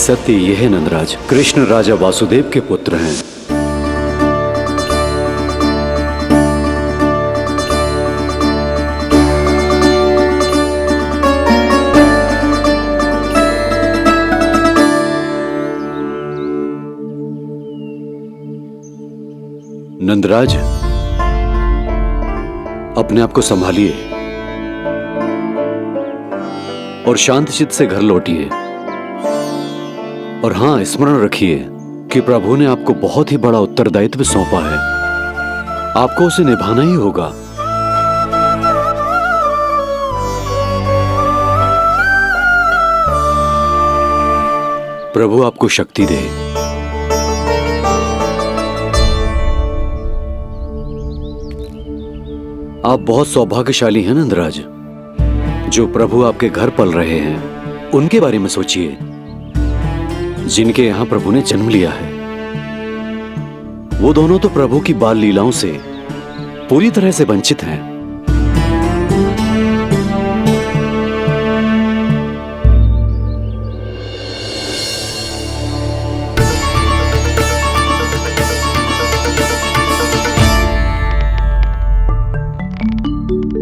सत्य यह है नंदराज, कृष्ण राजा वासुदेव के पुत्र हैं। नंदराज, अपने आप को संभालिए और शांत चित्त से घर लौटिए। और हां, स्मरण रखिए कि प्रभु ने आपको बहुत ही बड़ा उत्तरदायित्व सौंपा है, आपको उसे निभाना ही होगा। प्रभु आपको शक्ति दे। आप बहुत सौभाग्यशाली हैं नंदराज, जो प्रभु आपके घर पल रहे हैं। उनके बारे में सोचिए जिनके यहां प्रभु ने जन्म लिया है। वो दोनों तो प्रभु की बाल लीलाओं से पूरी तरह से वंचित हैं।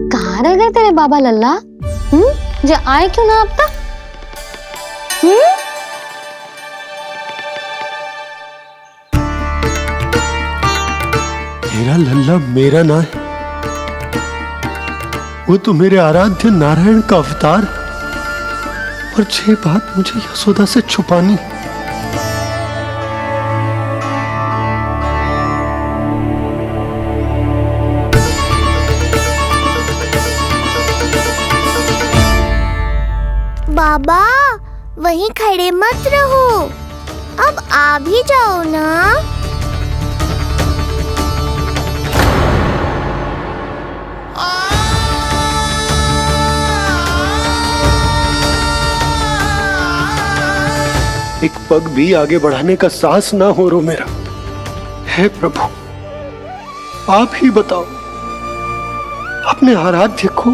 कहाँ रह गए तेरे बाबा लल्ला? जे आए क्यों ना अब तक? मेरा लल्ला मेरा ना है, वो तो मेरे आराध्य नारायण का अवतार, और ये बात मुझे यशोदा से छुपानी। बाबा वहीं खड़े मत रहो, अब आ भी जाओ ना। एक पग भी आगे बढ़ाने का साहस ना हो रो मेरा। हे प्रभु, आप ही बताओ, अपने आराध्य को,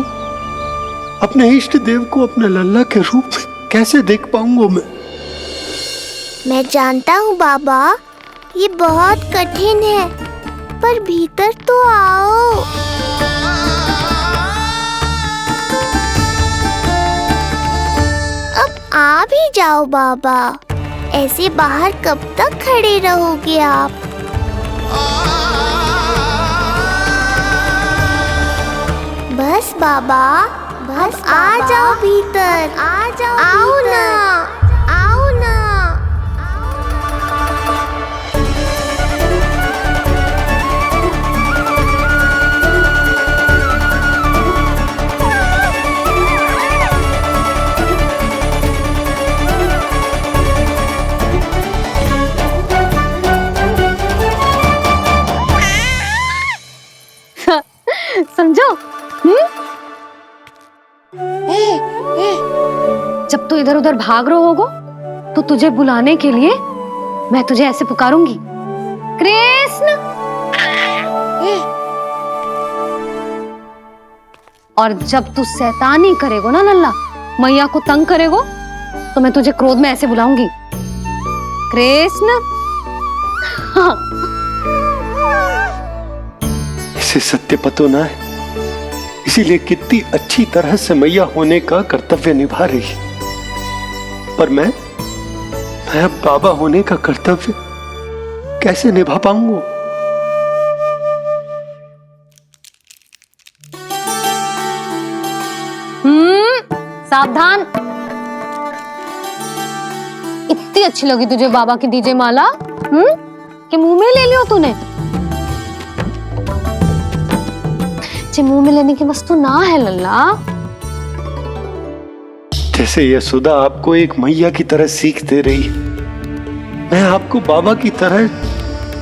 अपने इष्ट देव को अपने लल्ला के रूप में कैसे देख पाऊंगा मैं जानता हूँ बाबा, ये बहुत कठिन है, पर भीतर तो आओ। अब आ भी जाओ बाबा, ऐसे बाहर कब तक खड़े रहोगे आप? बस बाबा, बस आ जाओ भीतर, आ जाओ, आओ ना, आओ ना। समझो? जब तू इधर उधर भाग रहा होगा तो तुझे बुलाने के लिए मैं तुझे ऐसे पुकारूंगी, कृष्ण। और जब तू शैतानी करेगो ना लल्ला, मैया को तंग करेगो, तो मैं तुझे क्रोध में ऐसे बुलाऊंगी, कृष्ण। हाँ। इसे सत्य पतो ना है, इसीलिए कितनी अच्छी तरह से मैया होने का कर्तव्य निभा रही, पर मैं अब बाबा होने का कर्तव्य कैसे निभा पाऊंगा? सावधान। इतनी अच्छी लगी तुझे बाबा की दीजे माला, कि मुंह में ले लियो तूने? मुंह में लेने की वस्तु ना है लल्ला। जैसे यशोदा आपको एक मैया की तरह सीख दे रही है, मैं आपको बाबा की तरह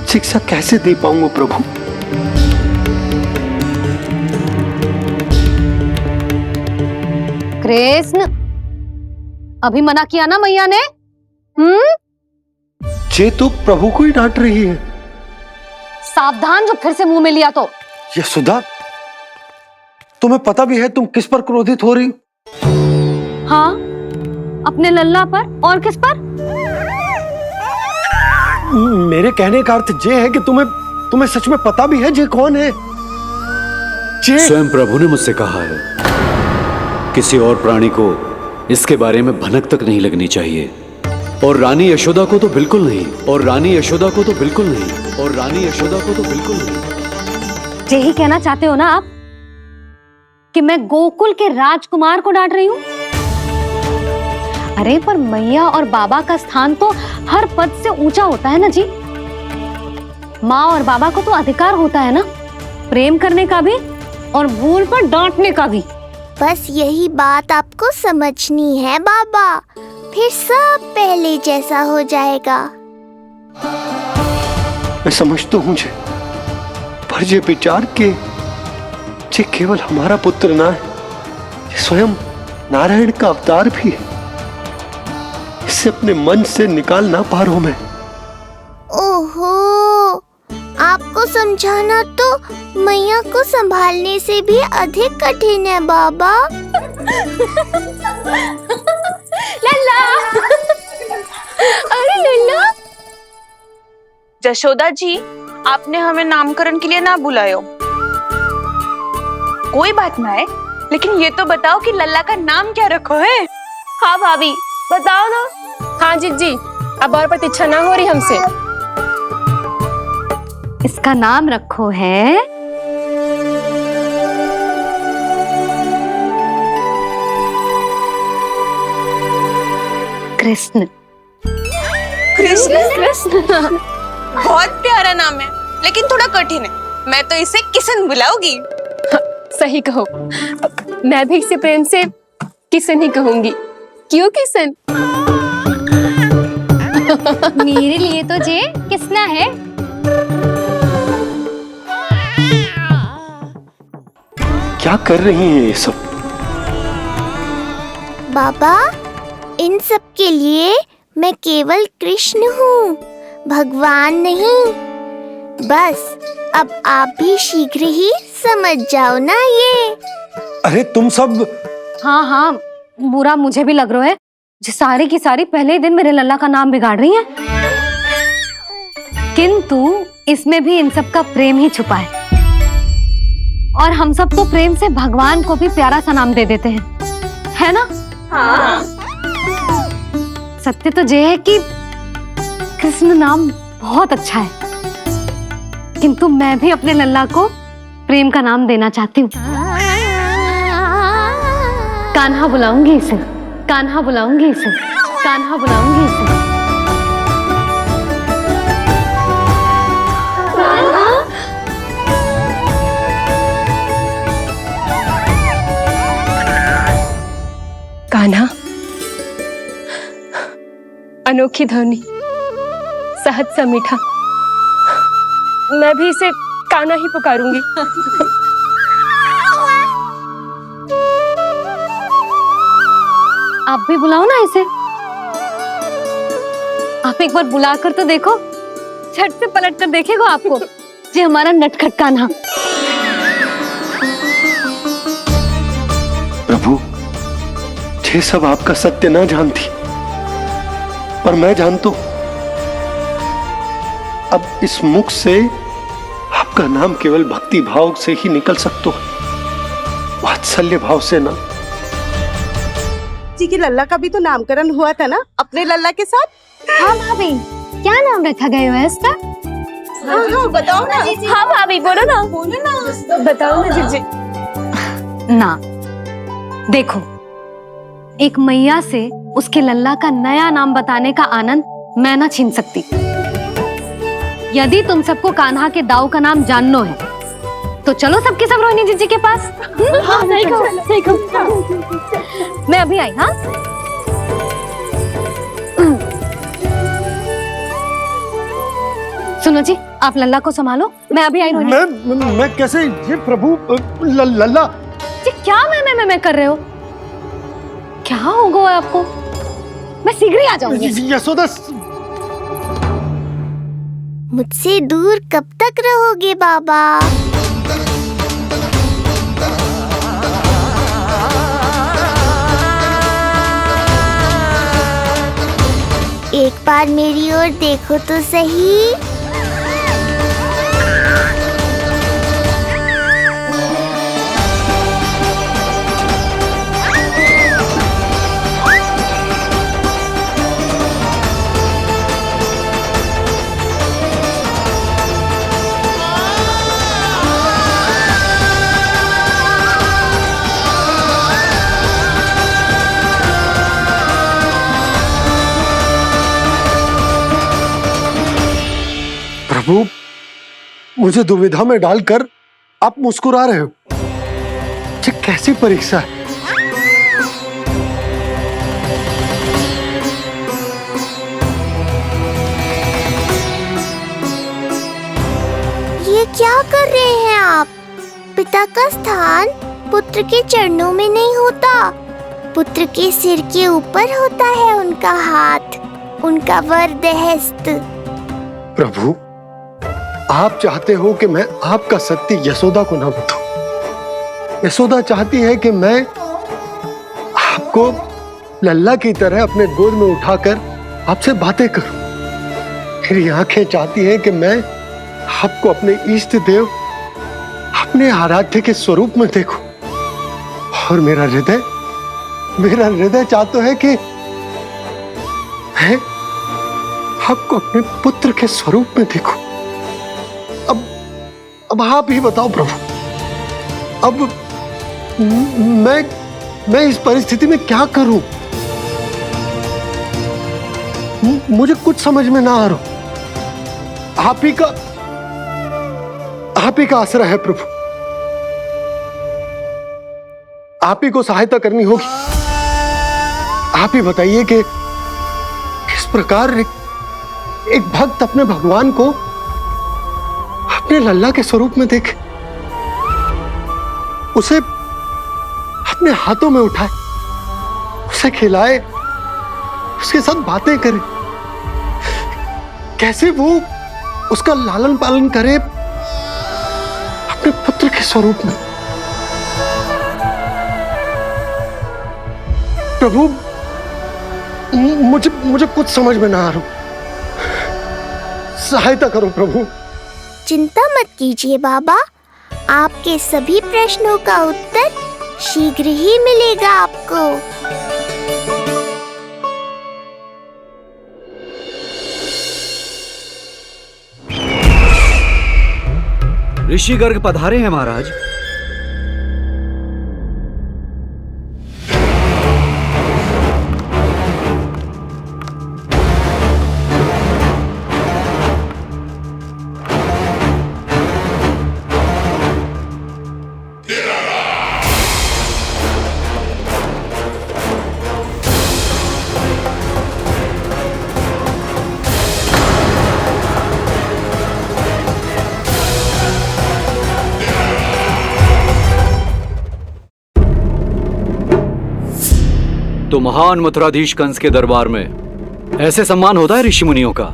शिक्षा कैसे दे पाऊंगा प्रभु? कृष्ण, अभी मना किया ना मैया ने? ये तो प्रभु को ही डांट रही है। सावधान, जो फिर से मुंह में लिया तो। यशोदा, तुम्हें पता भी है तुम किस पर क्रोधित हो रही? हाँ, अपने लल्ला पर। और किस पर? मेरे कहने का अर्थ ये है कि तुम्हें सच में पता भी है जे कौन है? स्वयं प्रभु ने मुझसे कहा है किसी और प्राणी को इसके बारे में भनक तक नहीं लगनी चाहिए, और रानी यशोदा को तो बिल्कुल नहीं, और रानी यशोदा को तो बिल्कुल नहीं, और रानी यशोदा को तो बिल्कुल नहीं। यही कहना चाहते हो ना आप कि मैं गोकुल के राजकुमार को डांट रही हूँ? अरे पर मैया और बाबा का स्थान तो हर पद से ऊंचा होता है ना जी। माँ और बाबा को तो अधिकार होता है ना प्रेम करने का भी और भूल पर डांटने का भी। बस यही बात आपको समझनी है बाबा, फिर सब पहले जैसा हो जाएगा। मैं समझता हूँ जे, पर ये विचार के जे केवल हमारा पुत्र ना है, ये स्वयं नारायण का अवतार भी है, इसे अपने मन से निकाल ना पा रहा हूं मैं। ओहो, आपको समझाना तो मैया को संभालने से भी अधिक कठिन है बाबा। लल्ला, अरे लल्ला। जशोदा जी, आपने हमें नामकरण के लिए ना बुलायो। कोई बात ना है, लेकिन ये तो बताओ कि लल्ला का नाम क्या रखो है? हाँ भाभी, बताओ ना। हाँ जीजी, अब और प्रतीक्षा ना हो रही हमसे। इसका नाम रखो है कृष्ण। कृष्ण? बहुत प्यारा नाम है, लेकिन थोड़ा कठिन है। मैं तो इसे किशन बुलाऊंगी। सही कहो, मैं भी इसे प्रेम से किशन ही कहूंगी। क्यों किशन? मेरे लिए तो जे किसना है। क्या कर रही हैं ये सब? बाबा, इन सब के लिए मैं केवल कृष्ण हूँ, भगवान नहीं। बस अब आप भी शीघ्र ही समझ जाओ ना ये। अरे तुम सब। हाँ हाँ, बुरा मुझे भी लग रहा है जो सारी की सारी पहले ही दिन मेरे लल्ला का नाम बिगाड़ रही हैं। किंतु इसमें भी इन सब का प्रेम ही छुपा है, और हम सब तो प्रेम से भगवान को भी प्यारा सा नाम दे देते हैं, है ना? हाँ। सत्य तो ये है कि कृष्ण नाम बहुत अच्छा है, किंतु मैं भी अपने लल्ला को प्रेम का नाम देना चाहती हूँ। कान्हा बुलाऊंगी इसे, कान्हा बुलाऊंगी इसे, कान्हा बुलाऊंगी इसे। कान्हा, अनोखी ध्वनि, सहज सा मीठा, मैं भी इसे कान्हा ही पुकारूंगी। आप भी बुलाओ ना इसे। आप एक बार बुलाकर तो देखो, झट से पलट कर देखेगा आपको ये हमारा नटखट कान्हा। प्रभु, ये सब आपका सत्य ना जानती, पर मैं जानता हूं। अब इस मुख से आपका नाम केवल भक्ति भाव से ही निकल सकता है, वात्सल्य भाव से ना। जी की लल्ला का भी तो नामकरण हुआ था ना अपने लल्ला के साथ। हाँ भाभी, क्या नाम रखा गया है इसका? हाँ, बताओ ना। हाँ भाभी, बोलो ना, बताओ ना जीजी। ना, देखो, एक मैया से उसके लल्ला का नया नाम बताने का आनंद मैं ना छीन सकती। यदि तुम सबको कान्हा के दाऊ का नाम जानना है तो चलो सबके सब रोहिणी जीजी के पास। हाँ, सही कहो। मैं अभी आई। हाँ, सुनो जी, आप लल्ला को संभालो, मैं अभी आई। मैं कैसे? ये प्रभु लल्ला जी, क्या मैं कर रहे हो? क्या हो गया आपको? मैं शीघ्र ही आ जाऊंगी। यशोदा, मुझसे दूर कब तक रहोगे बाबा? एक बार बार मेरी ओर देखो तो सही। प्रभु, मुझे दुविधा में डालकर आप मुस्कुरा रहे हो। ये कैसी परीक्षा है? ये क्या कर रहे हैं आप? पिता का स्थान पुत्र के चरणों में नहीं होता, पुत्र के सिर के ऊपर होता है उनका हाथ, उनका वरदहस्त। प्रभु, आप चाहते हो कि मैं आपका सत्य यशोदा को ना बताऊं। यशोदा चाहती है कि मैं आपको लल्ला की तरह अपने गोद में उठाकर आपसे बातें करूं। मेरी आंखें चाहती हैं कि मैं आपको अपने इष्ट देव, अपने आराध्य के स्वरूप में देखूं। और मेरा हृदय चाहता है कि मैं आपको अपने पुत्र के स्वरूप में देखूं। अब आप ही बताओ प्रभु, अब मैं इस परिस्थिति में क्या करूं? मुझे कुछ समझ में ना आ रहा। आप ही का आसरा है प्रभु। आप ही को सहायता करनी होगी। आप ही बताइए कि किस प्रकार एक भक्त अपने भगवान को अपने लल्ला के स्वरूप में देखे, उसे अपने हाथों में उठाए, उसे खिलाए, उसके साथ बातें करे, कैसे वो उसका लालन पालन करे अपने पुत्र के स्वरूप में। प्रभु, मुझे कुछ समझ में ना आ रहा। सहायता करो प्रभु। चिंता मत कीजिए बाबा, आपके सभी प्रश्नों का उत्तर शीघ्र ही मिलेगा आपको। ऋषि गर्ग पधारे हैं महाराज। तो महान मथुराधीश कंस के दरबार में ऐसे सम्मान होता है ऋषि मुनियों का?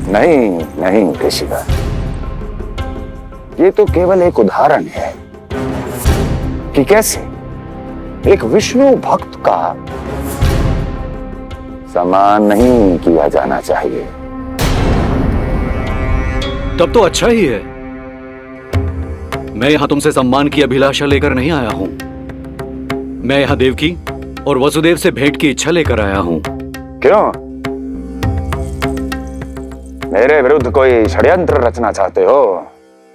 नहीं ऋषिवर, ये तो केवल एक उदाहरण है कि कैसे एक विष्णु भक्त का सम्मान नहीं किया जाना चाहिए। तब तो अच्छा ही है। मैं यहां तुमसे सम्मान की अभिलाषा लेकर नहीं आया हूं। मैं यहां देवकी और वसुदेव से भेंट की इच्छा लेकर आया हूं। क्यों? मेरे विरुद्ध कोई षड्यंत्र रचना चाहते हो?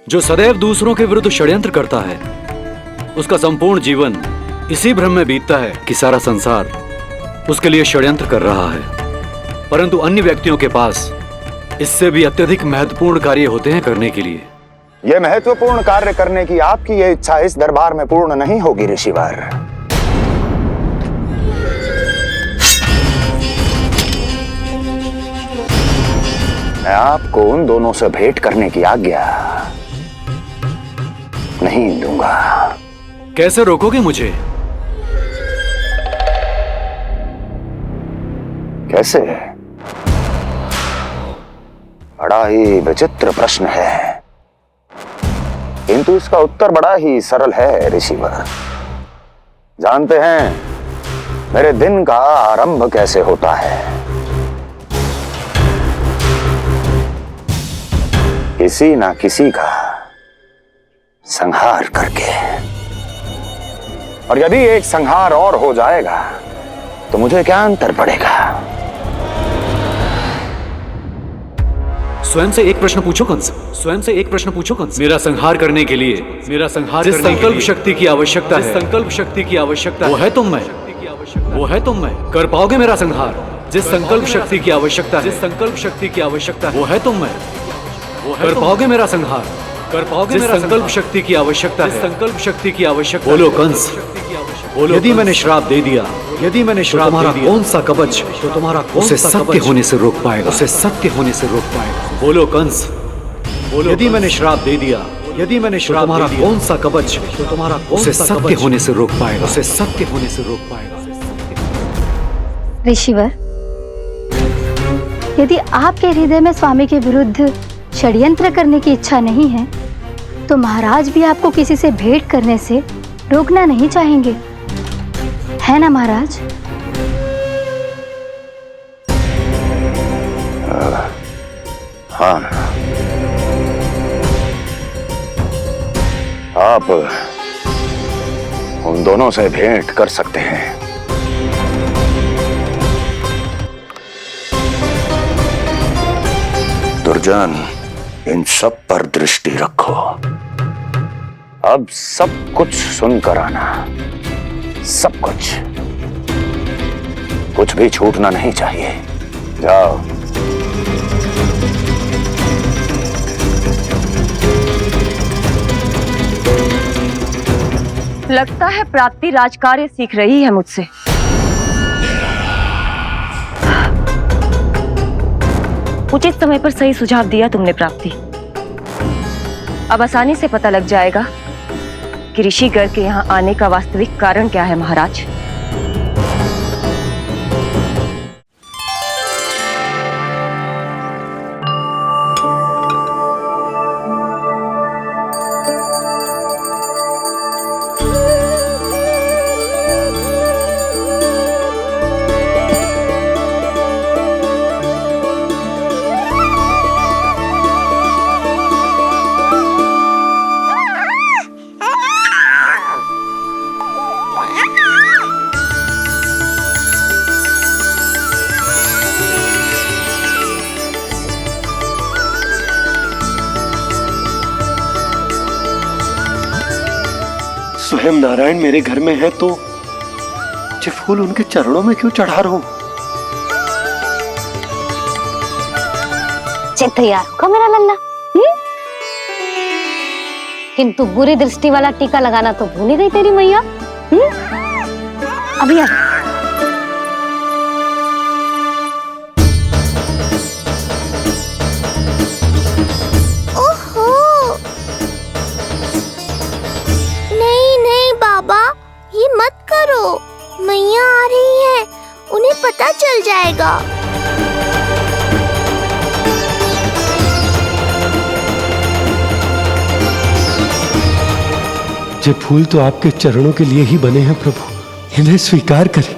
जो सदैव दूसरों के विरुद्ध षड्यंत्र करता है, उसका संपूर्ण जीवन इसी भ्रम में बीतता है कि सारा संसार उसके लिए षड्यंत्र कर रहा है। परंतु अन्य व्यक्तियों के पास इससे भी अत्यधिक महत्वपूर्ण कार्य होते हैं करने के लिए। यह महत्वपूर्ण कार्य करने की आपकी यह इच्छा इस दरबार में पूर्ण नहीं होगी ऋषिवर। मैं आपको उन दोनों से भेंट करने की आज्ञा नहीं दूंगा। कैसे रोकोगे मुझे? कैसे? बड़ा ही विचित्र प्रश्न है, किंतु इसका उत्तर बड़ा ही सरल है ऋषिवर। जानते हैं, मेरे दिन का आरंभ कैसे होता है। किसी ना किसी का संहार करके। और यदि एक संहार और हो जाएगा तो मुझे क्या अंतर पड़ेगा। स्वयं से एक प्रश्न पूछो कंस, स्वयं से एक प्रश्न पूछो कंस। मेरा संहार करने के लिए, मेरा संहार जिस संकल्प शक्ति की आवश्यकता है, संकल्प शक्ति की आवश्यकता वो है तुम मैं, वो है तुम मैं। कर पाओगे मेरा संहार? जिस संकल्प शक्ति की आवश्यकता है, जिस संकल्प शक्ति की आवश्यकता है वो है तुम मैं, वो कर पाओगे मेरा संहार? कर पाओगे मेरा संकल्प शक्ति की आवश्यकता है, संकल्प शक्ति की आवश्यकता। बोलो कंस, बोलो। यदि मैंने श्राप दे दिया, यदि मैंने श्राप दे दिया, कौन सा कवच तो तुम्हारा उसे सत्य होने से रोक पाएगा, उसे सत्य होने से रोक पाएगा। बोलो कंस, बोलो। यदि मैंने श्राप दे दिया, यदि मैंने श्राप दे दिया, कौन सा कवच तो तुम्हारा उसे सत्य होने से रोक पाएगा, उसे सत्य होने से रोक पाएगा। ऋषिवर, यदि आपके हृदय में स्वामी के विरुद्ध षड्यंत्र करने की इच्छा नहीं है तो महाराज भी आपको किसी से भेंट करने से रोकना नहीं चाहेंगे, है ना महाराज? हाँ, आप उन दोनों से भेंट कर सकते हैं। दुर्जन, इन सब पर दृष्टि रखो। अब सब कुछ सुनकर आना, सब कुछ भी छूटना नहीं चाहिए। जाओ। लगता है प्राप्ति राजकार्य सीख रही है मुझसे। उचित समय पर सही सुझाव दिया तुमने प्राप्ति। अब आसानी से पता लग जाएगा कि ऋषि गर्ग के यहाँ आने का वास्तविक कारण क्या है महाराज। स्वयं नारायण मेरे घर में है तो ये फूल उनके चरणों में क्यों चढ़ा रहा हूं? तैयार होगा मेरा लल्ला। किंतु बुरी दृष्टि वाला टीका लगाना तो भूल ही गई तेरी मैया। अभी आ। ये मत करो, मैया आ रही है, उन्हें पता चल जाएगा। ये फूल तो आपके चरणों के लिए ही बने हैं प्रभु, इन्हें स्वीकार करें।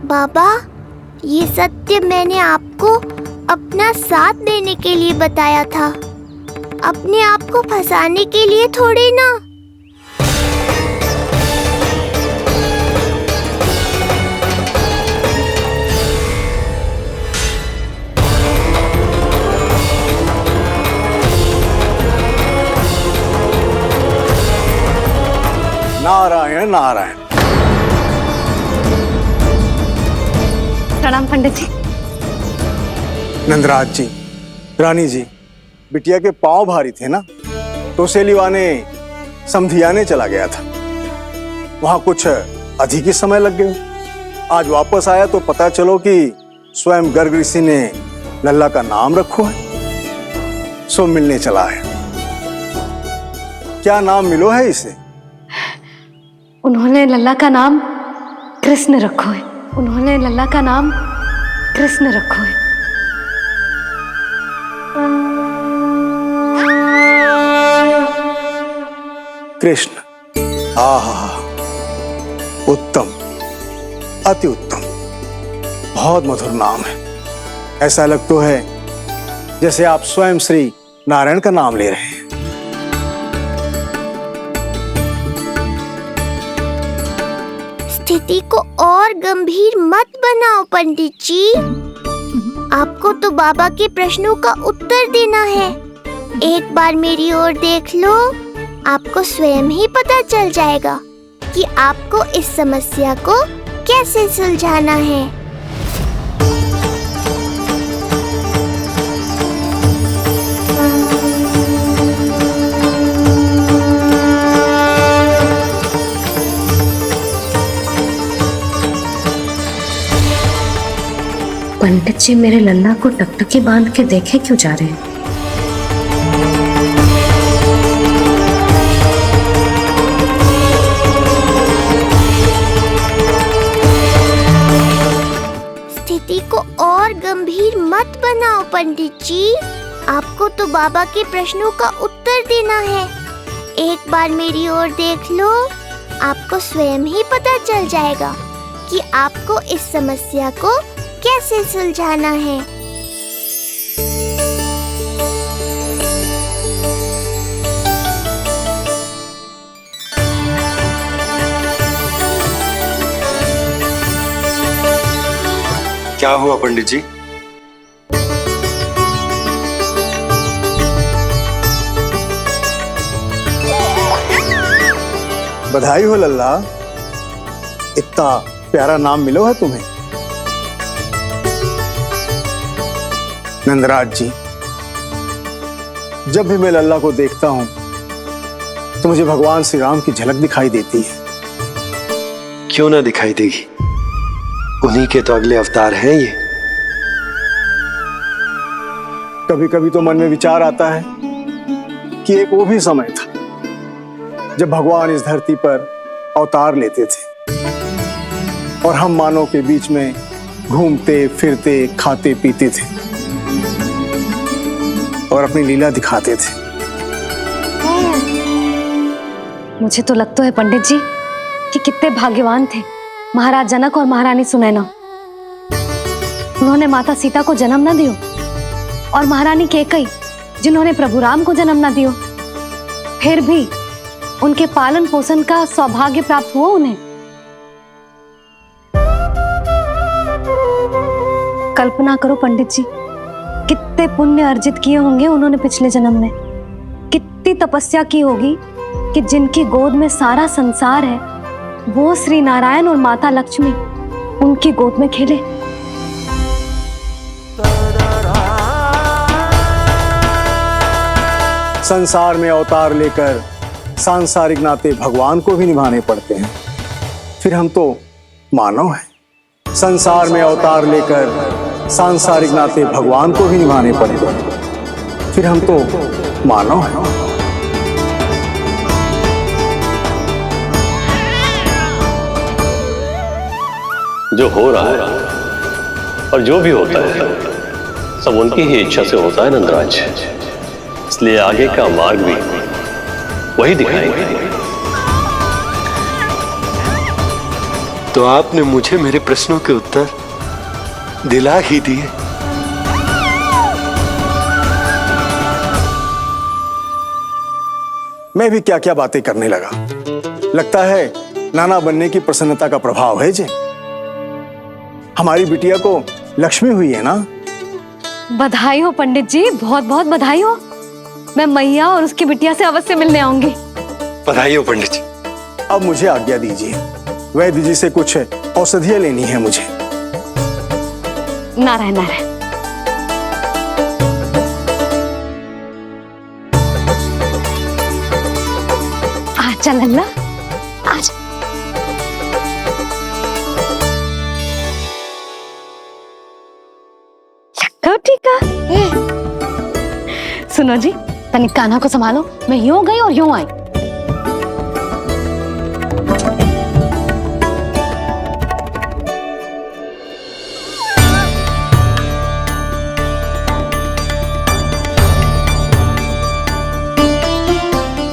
बाबा, ये सत्य मैंने आपको अपना साथ देने के लिए बताया था, अपने आप को फंसाने के लिए थोड़ी ना। नारायण नारायण। प्रणाम पंडित जी। नंदराज जी, रानी जी, बिटिया के पांव भारी थे ना तो उसे लिवाने समधियाने चला गया था, वहां कुछ अधिक ही समय लग गया। आज वापस आया तो पता चलो कि स्वयं गर्ग ऋषि ने लल्ला का नाम रखो है, सो मिलने चला है। क्या नाम मिलो है इसे? उन्होंने लल्ला का नाम कृष्ण रखो है, उन्होंने लल्ला का नाम कृष्ण रखो है। कृष्ण, आहा, उत्तम, अति उत्तम, बहुत मधुर नाम है। ऐसा लग तो है जैसे आप स्वयं श्री नारायण का नाम ले रहे हैं। स्थिति को और गंभीर मत बनाओ पंडित जी। आपको तो बाबा के प्रश्नों का उत्तर देना है। एक बार मेरी ओर देख लो, आपको स्वयं ही पता चल जाएगा कि आपको इस समस्या को कैसे सुलझाना है। पंडित जी मेरे लल्ला को टकटकी बांध के देखे क्यों जा रहे हैं? स्थिति को और गंभीर मत बनाओ पंडित जी। आपको तो बाबा के प्रश्नों का उत्तर देना है। एक बार मेरी ओर देख लो, आपको स्वयं ही पता चल जाएगा कि आपको इस समस्या को कैसे सुलझाना है। क्या हुआ पंडित जी? बधाई हो लल्ला, इतना प्यारा नाम मिलो है तुम्हें। नंदराज जी, जब भी मैं लल्ला को देखता हूं तो मुझे भगवान श्री राम की झलक दिखाई देती है। क्यों ना दिखाई देगी, उन्हीं के तो अगले अवतार हैं ये। कभी कभी तो मन में विचार आता है कि एक वो भी समय था जब भगवान इस धरती पर अवतार लेते थे और हम मानव के बीच में घूमते फिरते खाते पीते थे और अपनी लीला दिखाते थे। मुझे तो लगता है पंडित जी कि कितने भाग्यवान थे महाराज जनक और महारानी सुनैना। उन्होंने माता सीता को जन्म न दियो और महारानी कैकई जिन्होंने प्रभु राम को जन्म न दियो, फिर भी उनके पालन पोषण का सौभाग्य प्राप्त हुआ उन्हें। कल्पना करो पंडित जी, कितने पुण्य अर्जित किए होंगे उन्होंने पिछले जन्म में। कितनी तपस्या की होगी कि जिनकी गोद में सारा संसार है वो श्री नारायण और माता लक्ष्मी उनकी गोद में खेले। संसार में अवतार लेकर सांसारिक नाते भगवान को भी निभाने पड़ते हैं, फिर हम तो मानव हैं। संसार में अवतार लेकर सांसारिक नाते भगवान को भी निभाने पड़ते हैं, फिर हम तो मानव हैं। जो हो रहा है और जो भी होता है सब उनकी ही इच्छा से होता है नंदराज, इसलिए आगे का मार्ग भी वही दिखाएंगे। तो आपने मुझे मेरे प्रश्नों के उत्तर दिला ही दिए। मैं भी क्या क्या बातें करने लगा। लगता है नाना बनने की प्रसन्नता का प्रभाव है जे। हमारी बिटिया को लक्ष्मी हुई है ना। बधाई हो पंडित जी, बहुत बहुत बधाई हो। मैं मैया और उसकी बिटिया से अवश्य मिलने आऊंगी। बधाई हो पंडित जी। अब मुझे आज्ञा दीजिए, वैद्य जी से कुछ औषधियां लेनी है मुझे। नारायण नारायण। आजा लल्ला, आजा। लक्का टीका। सुनो जी, तनिक कान्हा को संभालो, मैं यूं गई और यूं आई।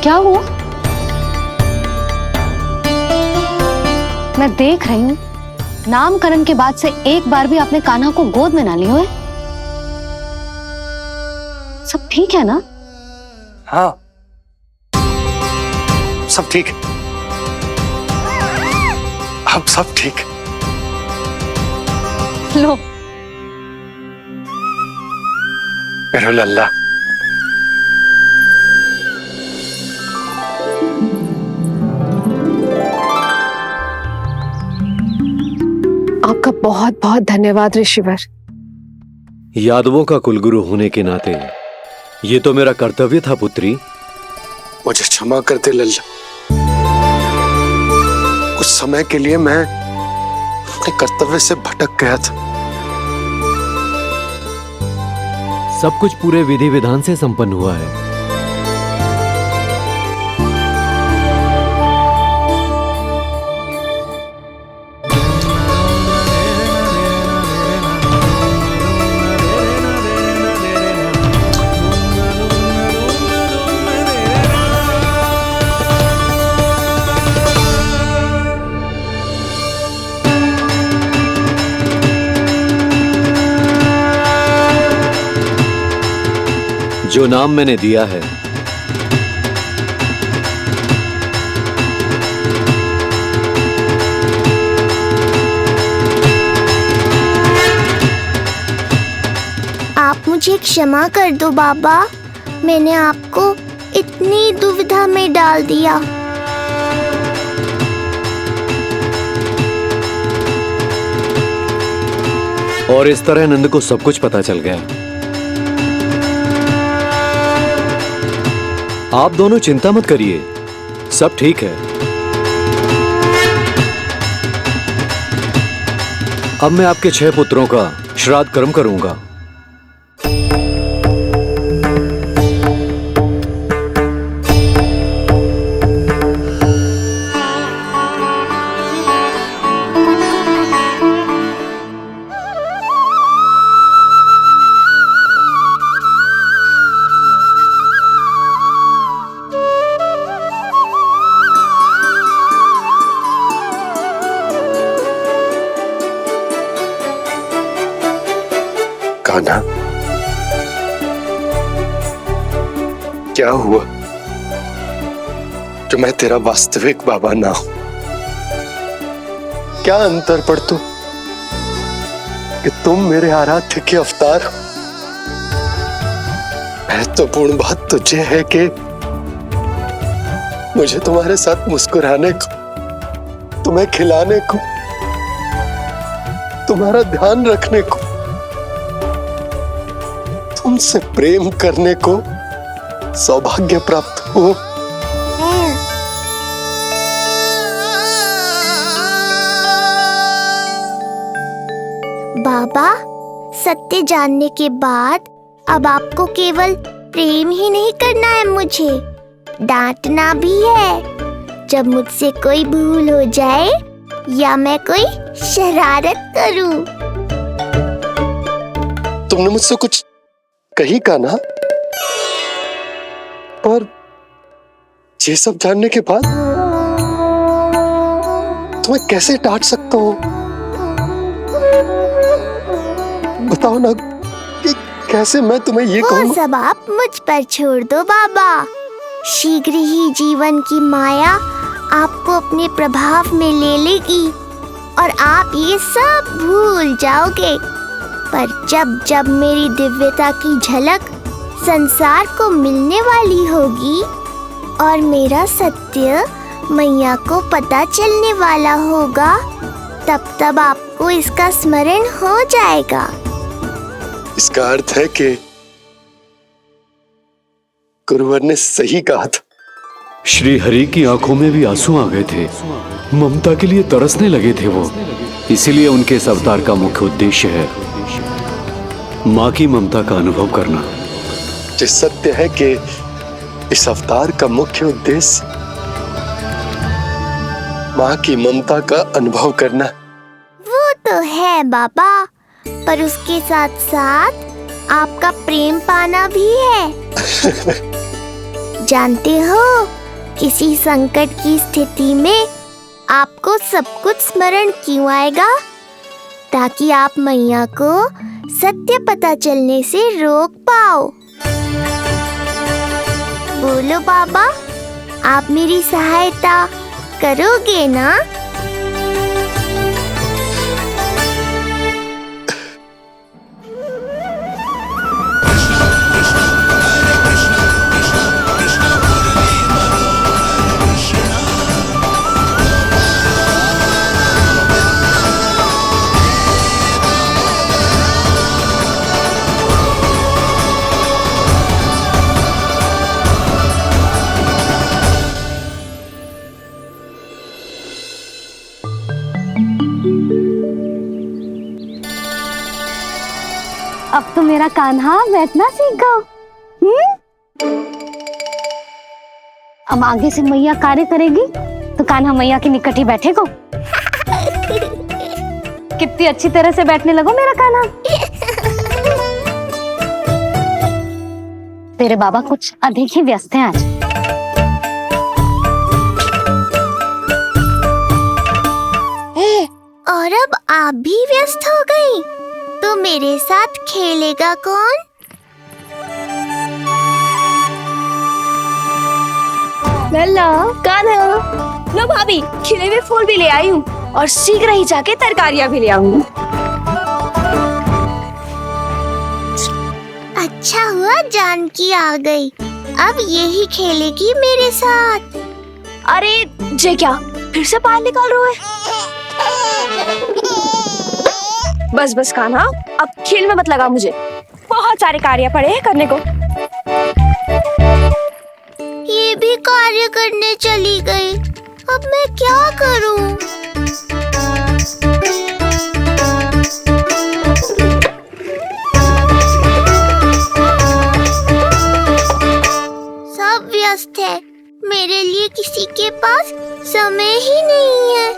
क्या हुआ? मैं देख रही हूं नामकरण के बाद से एक बार भी आपने कान्हा को गोद में ना लियो है? सब ठीक है ना? हाँ, सब ठीक है। अब सब ठीक है। लो मेरा लल्ला। आपका बहुत बहुत धन्यवाद ऋषिवर। यादवों का कुलगुरु होने के नाते ये तो मेरा कर्तव्य था पुत्री। मुझे क्षमा कर दे लल्ला। कुछ समय के लिए मैं अपने कर्तव्य से भटक गया था। सब कुछ पूरे विधि विधान से संपन्न हुआ है। जो नाम मैंने दिया है आप मुझे क्षमा कर दो बाबा, मैंने आपको इतनी दुविधा में डाल दिया। और इस तरह नंद को सब कुछ पता चल गया। आप दोनों चिंता मत करिए, सब ठीक है। अब मैं आपके 6 पुत्रों का श्राद्ध कर्म करूंगा। कान्हा, क्या हुआ जो मैं तेरा वास्तविक बाबा ना हूं? क्या अंतर पड़ तू कि तुम मेरे आराध्य के अवतार हो? महत्वपूर्ण बात तुझे है कि मुझे तुम्हारे साथ मुस्कुराने को, तुम्हें खिलाने को, तुम्हारा ध्यान रखने को, तुमसे प्रेम करने को सौभाग्य प्राप्त हो। बाबा, सत्य जानने के बाद अब आपको केवल प्रेम ही नहीं करना है, मुझे डांटना भी है जब मुझसे कोई भूल हो जाए या मैं कोई शरारत करूं। तुमने मुझसे कुछ कही कान्हा, पर ये सब जानने के बाद तुम्हें कैसे डांट सकता हूँ? बताओ ना कि कैसे मैं तुम्हें ये कहूँ? वो सब आप मुझ पर छोड़ दो बाबा। शीघ्र ही जीवन की माया आपको अपने प्रभाव में ले लेगी और आप ये सब भूल जाओगे। पर जब जब मेरी दिव्यता की झलक संसार को मिलने वाली होगी और मेरा सत्य मैया को पता चलने वाला होगा, तब तब आपको इसका स्मरण हो जाएगा। इसका अर्थ है कि गुरुवर ने सही कहा था। श्री हरि की आंखों में भी आंसू आ गए थे। ममता के लिए तरसने लगे थे वो। इसीलिए उनके इस अवतार का मुख्य उद्देश्य है माँ की ममता का अनुभव करना। जो सत्य है कि इस अवतार का मुख्य उद्देश्य माँ की ममता का अनुभव करना। वो तो है बाबा, पर उसके साथ साथ आपका प्रेम पाना भी है। जानते हो, किसी संकट की स्थिति में आपको सब कुछ स्मरण क्यों आएगा? ताकि आप मैया को सत्य पता चलने से रोक पाओ। बोलो बाबा, आप मेरी सहायता करोगे ना? अब तो मेरा कान्हा बैठना सीख गया। अब आगे से मैया कार्य करेगी तो कान्हा मैया के निकट ही बैठेगा। कितनी अच्छी तरह से बैठने लगो मेरा कान्हा। तेरे बाबा कुछ अधिक ही व्यस्त हैं आज। और अब आप भी व्यस्त हो गई, तो मेरे साथ खेलेगा कौन? लल्ला, कान्हा, लो भाभी, खिले हुए फूल भी ले आई हूँ और शीघ्र ही जाके तरकारियाँ भी ले आऊंगी। अच्छा हुआ जानकी आ गई, अब यही खेलेगी मेरे साथ। अरे जे क्या, फिर से बाहर निकाल रहे हो? बस बस कान्हा, अब खेल में मत लगा मुझे, बहुत सारे कार्य पड़े हैं करने को। ये भी कार्य करने चली गई, अब मैं क्या करूं? सब व्यस्त है, मेरे लिए किसी के पास समय ही नहीं है।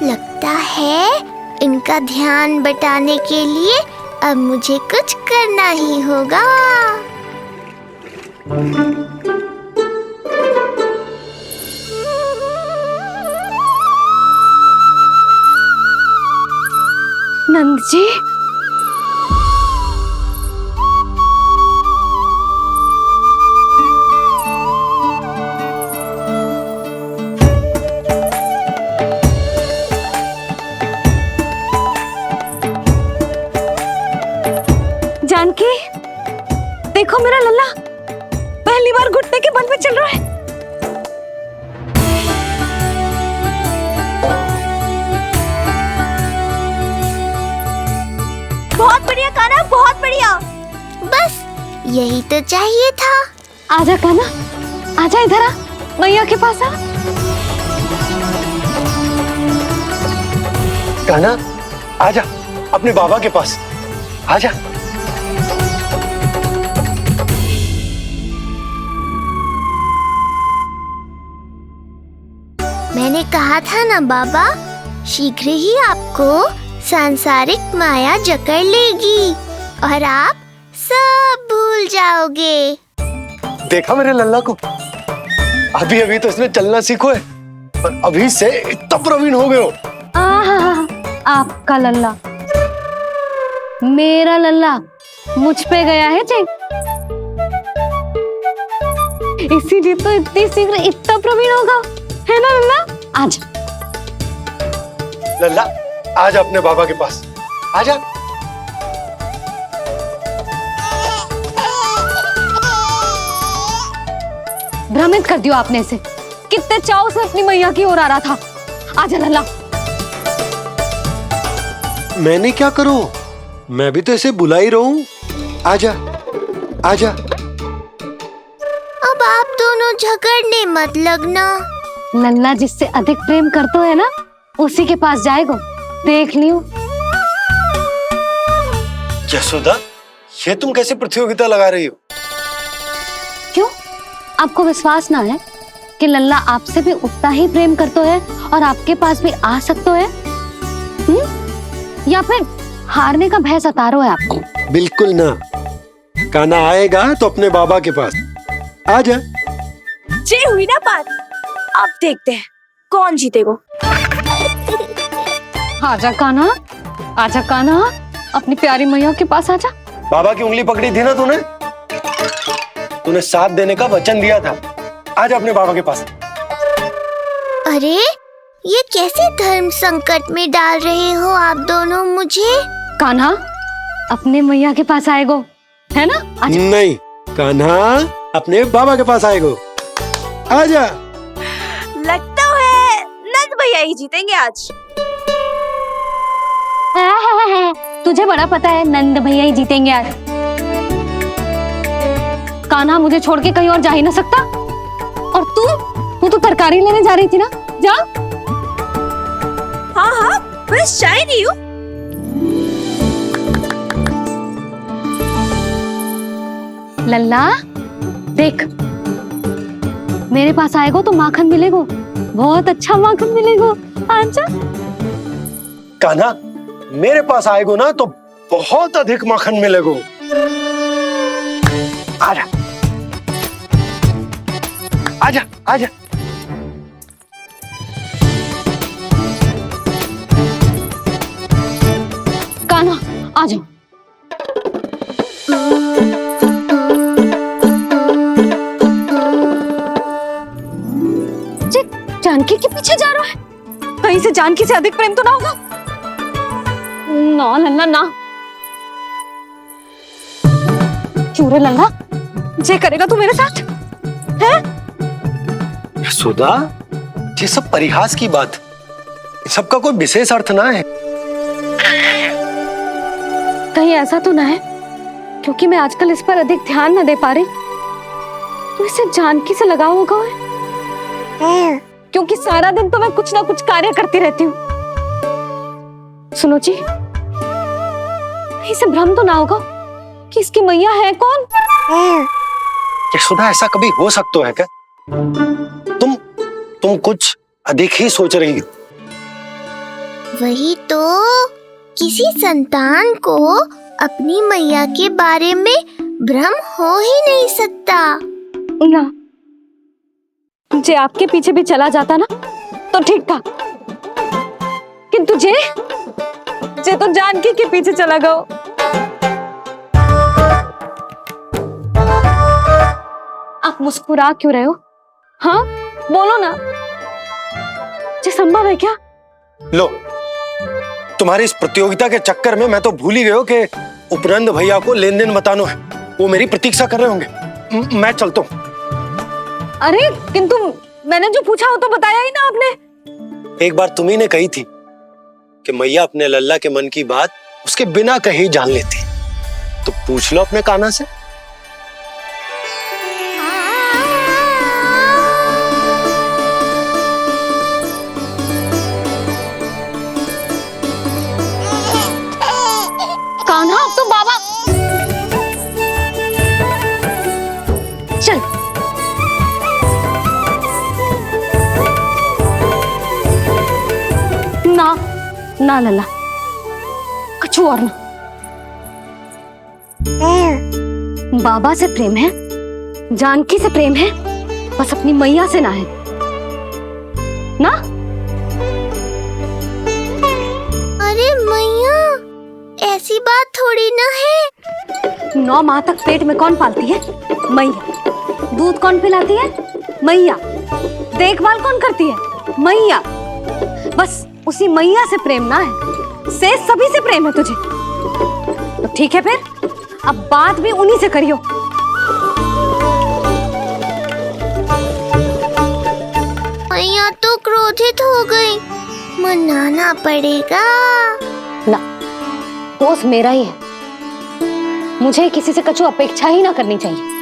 लगता है इनका ध्यान बटाने के लिए अब मुझे कुछ करना ही होगा। नंद जी, जानकी, देखो मेरा लल्ला पहली बार घुटने के बल में चल रहा है। बहुत बढ़िया कान्हा, बहुत बढ़िया। बस यही तो चाहिए था। आजा कान्हा, आजा इधर आ, मैया के पास आ। कान्हा, आजा अपने बाबा के पास, आजा। मैंने कहा था ना बाबा, शीघ्र ही आपको सांसारिक माया जकड़ लेगी और आप सब भूल जाओगे। देखा मेरे लल्ला को, अभी अभी तो इसने चलना सीखो है और अभी से इतना प्रवीण हो गए हो। आपका लल्ला, मेरा लल्ला मुझ पे गया है जी, इसीलिए तो इतनी शीघ्र इतना प्रवीण होगा, है ना लल्ला? आज लल्ला, आजा अपने बाबा के पास, आजा। भ्रमित कर दियो आपने इसे, कितने चाव से अपनी मैया की ओर आ रहा था। आजा लल्ला। मैंने क्या करूं, मैं भी तो इसे बुला ही रहा हूं। आजा, आजा। अब आप दोनों झगड़ने मत लगना। लल्ला जिससे अधिक प्रेम करते है ना, उसी के पास जाएगा, देख लियो। यशोदा, ये तुम कैसे प्रतियोगिता लगा रही हो? क्यों, आपको विश्वास ना है कि लल्ला आपसे भी उतना ही प्रेम करते है और आपके पास भी आ सकते है? या फिर हारने का भय सता रहा है आपको? बिल्कुल ना, कान्हा आएगा तो अपने बाबा के पास। आजा। जे हुई ना बात, अब देखते हैं कौन जीतेगा। आजा कान्हा, आजा कान्हा, अपनी प्यारी मैया के पास आजा। बाबा की उंगली पकड़ी थी ना तूने, तूने साथ देने का वचन दिया था। आज अपने बाबा के पास। अरे ये कैसे धर्म संकट में डाल रहे हो आप दोनों मुझे? कान्हा अपने मैया के पास आएगो, है ना? आजा। नहीं, कान्हा अपने बाबा के पास आएगो। आजा। लगता है नंद भैया ही जीतेंगे आज। तुझे बड़ा पता है नंद भैया ही जीतेंगे आज। कान्हा मुझे छोड़ के कहीं और जा ही ना सकता। और तू तो तरकारी लेने जा रही थी ना, जा। हाँ हाँ, बस जा ही रही हूँ। लल्ला देख, मेरे पास आएगो तो माखन मिलेगो, बहुत अच्छा माखन मिलेगो। आजा। कान्हा मेरे पास आएगो ना तो बहुत अधिक माखन मिलेगो। आजा आजा आजा। कान्हा आ जाओ। जानकी के पीछे जा रहा है, कहीं से जानकी से अधिक प्रेम तो ना होगा? ना लल्ला ना। क्यों रे लल्ला, जे करेगा तू मेरे साथ है? यशोदा, ये सब परिहास की बात, सबका कोई विशेष अर्थ ना है। कहीं ऐसा तो ना है क्योंकि मैं आजकल इस पर अधिक ध्यान न दे पा रही तो इसे जानकी से लगाव होगा है? क्योंकि सारा दिन तो मैं कुछ ना कुछ कार्य करती रहती हूँ। सुनो जी, इसे भ्रम तो ना होगा कि इसकी मैया है कौन? यशोदा, ऐसा कभी हो सकता है क्या? तुम कुछ अधिक ही सोच रही हो। वही तो, किसी संतान को अपनी मैया के बारे में भ्रम हो ही नहीं सकता ना। जे आपके पीछे भी चला जाता ना तो ठीक था, किंतु जे तो जानकी के पीछे चला गया। आप मुस्कुरा क्यों रहे हो? हाँ बोलो ना, ये संभव है क्या? लो, तुम्हारी इस प्रतियोगिता के चक्कर में मैं तो भूल ही गया कि उपनंद भैया को लेन देन बताना है। वो मेरी प्रतीक्षा कर रहे होंगे। मैं चलता हूँ। अरे किंतु मैंने जो पूछा वो तो बताया ही ना आपने। एक बार तुम्ही ने कही थी कि मैया अपने लल्ला के मन की बात उसके बिना कहीं जान लेती, तो पूछ लो अपने कान्हा से। कान्हा अब तो बाबा चल। ना लल्ला, कछु और ना। बाबा से प्रेम है, जानकी से प्रेम है, बस अपनी मैया से ना है ना। अरे मैया, ऐसी बात थोड़ी ना है। 9 माह तक पेट में कौन पालती है? मैया। दूध कौन पिलाती है? मैया। देखभाल कौन करती है? मैया। बस उसी मैया से प्रेम ना है, से सभी से प्रेम है तुझे। तो ठीक है फिर, अब बात भी उन्हीं से करियो। मैया तो क्रोधित हो गई, मनाना पड़ेगा ना। दोस्त मेरा ही है, मुझे किसी से कछु अपेक्षा ही ना करनी चाहिए।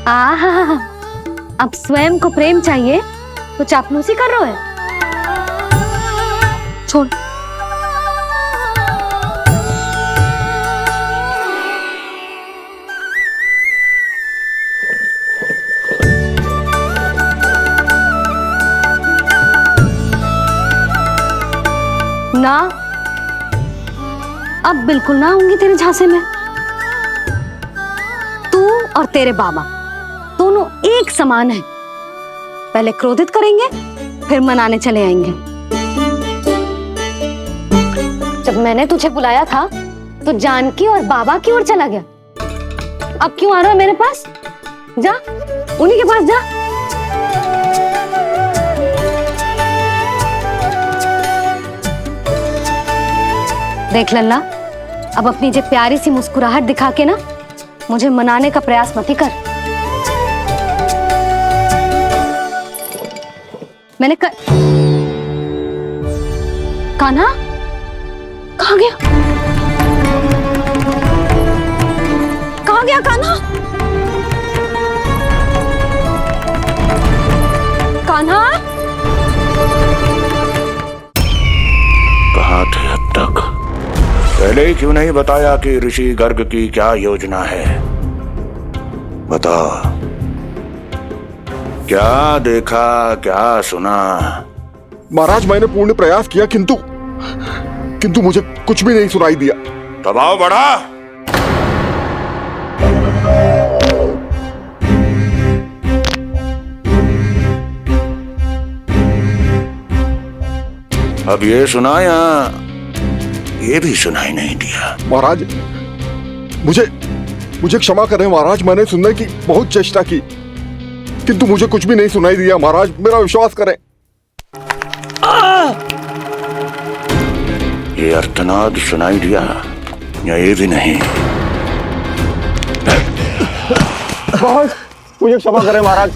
आहा, अब स्वयं को प्रेम चाहिए तो चापलूसी कर रहे हो? छोड़। ना, अब बिल्कुल ना आऊंगी तेरे झांसे में। तू और तेरे बाबा दोनों एक समान हैं। पहले क्रोधित करेंगे, फिर मनाने चले आएंगे। जब मैंने तुझे बुलाया था तो जानकी और बाबा की ओर चला गया। अब क्यों आ रहा है मेरे पास? जा, उन्हीं के पास जा। देख लल्ला, अब अपनी जे प्यारी सी मुस्कुराहट दिखा के ना मुझे मनाने का प्रयास मत ही कर। मैंने कान्हा कहाँ गया? कहाँ गया कान्हा? कान्हा कहाँ थे अब तक? पहले ही क्यों नहीं बताया कि ऋषि गर्ग की क्या योजना है? बता, क्या देखा, क्या सुना? महाराज, मैंने पूर्ण प्रयास किया किंतु मुझे कुछ भी नहीं सुनाई दिया। दबाव बढ़ा। अब ये सुना या ये भी सुनाई नहीं दिया? महाराज, मुझे क्षमा करें महाराज, मैंने सुनने की बहुत चेष्टा की किंतु मुझे कुछ भी नहीं सुनाई दिया। महाराज, मेरा विश्वास करें। ये अर्थनाद सुनाई दिया या ये भी नहीं? मुझे क्षमा करें महाराज।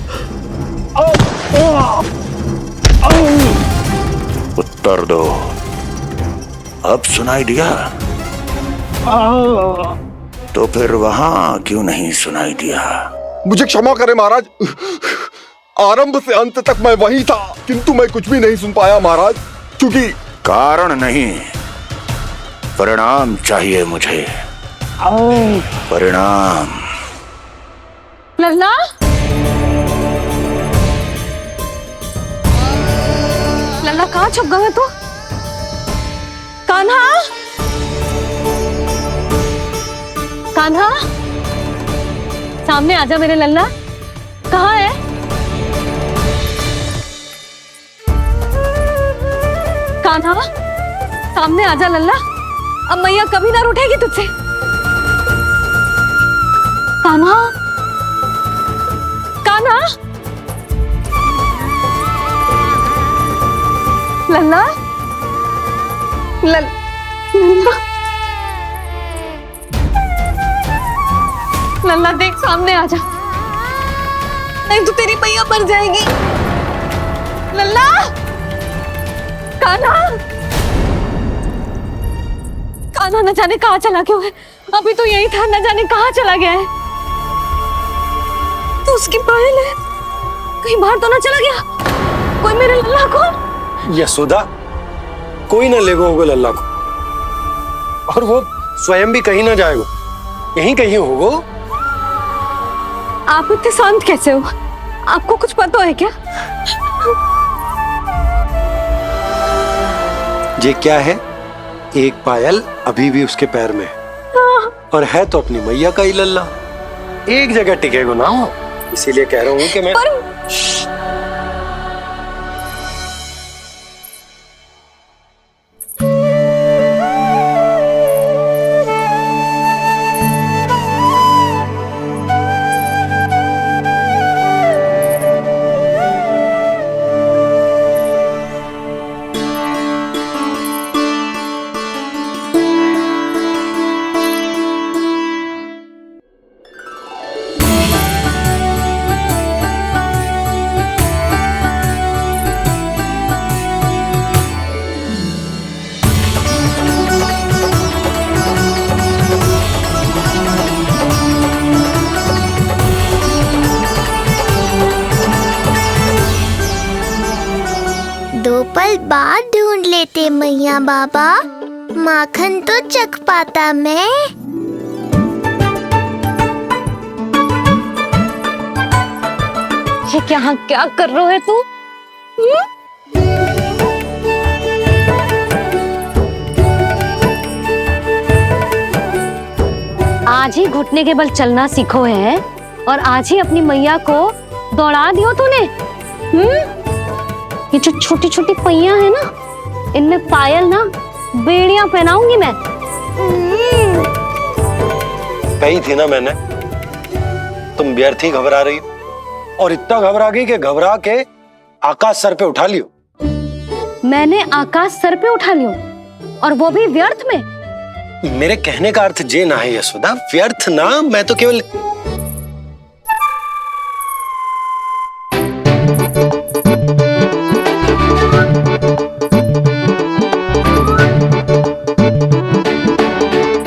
उत्तर दो, अब सुनाई दिया? तो फिर वहां क्यों नहीं सुनाई दिया? मुझे क्षमा करें महाराज, आरंभ से अंत तक मैं वही था किंतु मैं कुछ भी नहीं सुन पाया महाराज, क्योंकि कारण नहीं, परिणाम चाहिए मुझे। परिणाम। लल्ला, लल्ला कहाँ छुप गए तू? कान्हा, कान्हा, सामने आजा मेरे लल्ला। कहाँ है? कान्हा, सामने आजा लल्ला। अब मैया कभी ना रूठेगी तुझसे। कान्हा, कान्हा, लल्ला, लल्ला, लल्ला देख, सामने आजा, नहीं तो तेरी मैया मर जाएगी। लल्ला, कान्हा, कान्हा न जाने कहाँ चला गया है। अभी तो यही था, न जाने कहाँ चला गया है। तो उसकी पायल है, कहीं बाहर तो ना चला गया कोई मेरे लल्ला को? यशोदा, कोई ना लेगा होगा लल्ला को, और वो स्वयं भी कहीं ना जाएगा, यहीं कहीं होगा। आप इतने शांत कैसे हो? आपको कुछ पता है क्या? ये क्या है? एक पायल अभी भी उसके पैर में है, और है तो अपनी मैया का ही लल्ला। एक जगह टिकेगा ना हो, इसीलिए कह रहा हूँ कि मैं दो पल बाद ढूंढ लेते मैया बाबा, माखन तो चख पाता मैं। ये क्या कर रहे हो तू? आज ही घुटने के बल चलना सीखो है और आज ही अपनी मैया को दौड़ा दियो तूने। ये जो छोटी छोटी पैया है ना, इनमें पायल ना बेड़ियां पहनाऊंगी मैं। कही थी ना मैंने, तुम व्यर्थ ही घबरा रही हो और इतना घबरा गई कि घबरा के आकाश सर पे उठा लियो। मैंने आकाश सर पे उठा लियो और वो भी व्यर्थ में। मेरे कहने का अर्थ जे ना है यशोदा, व्यर्थ ना, मैं तो केवल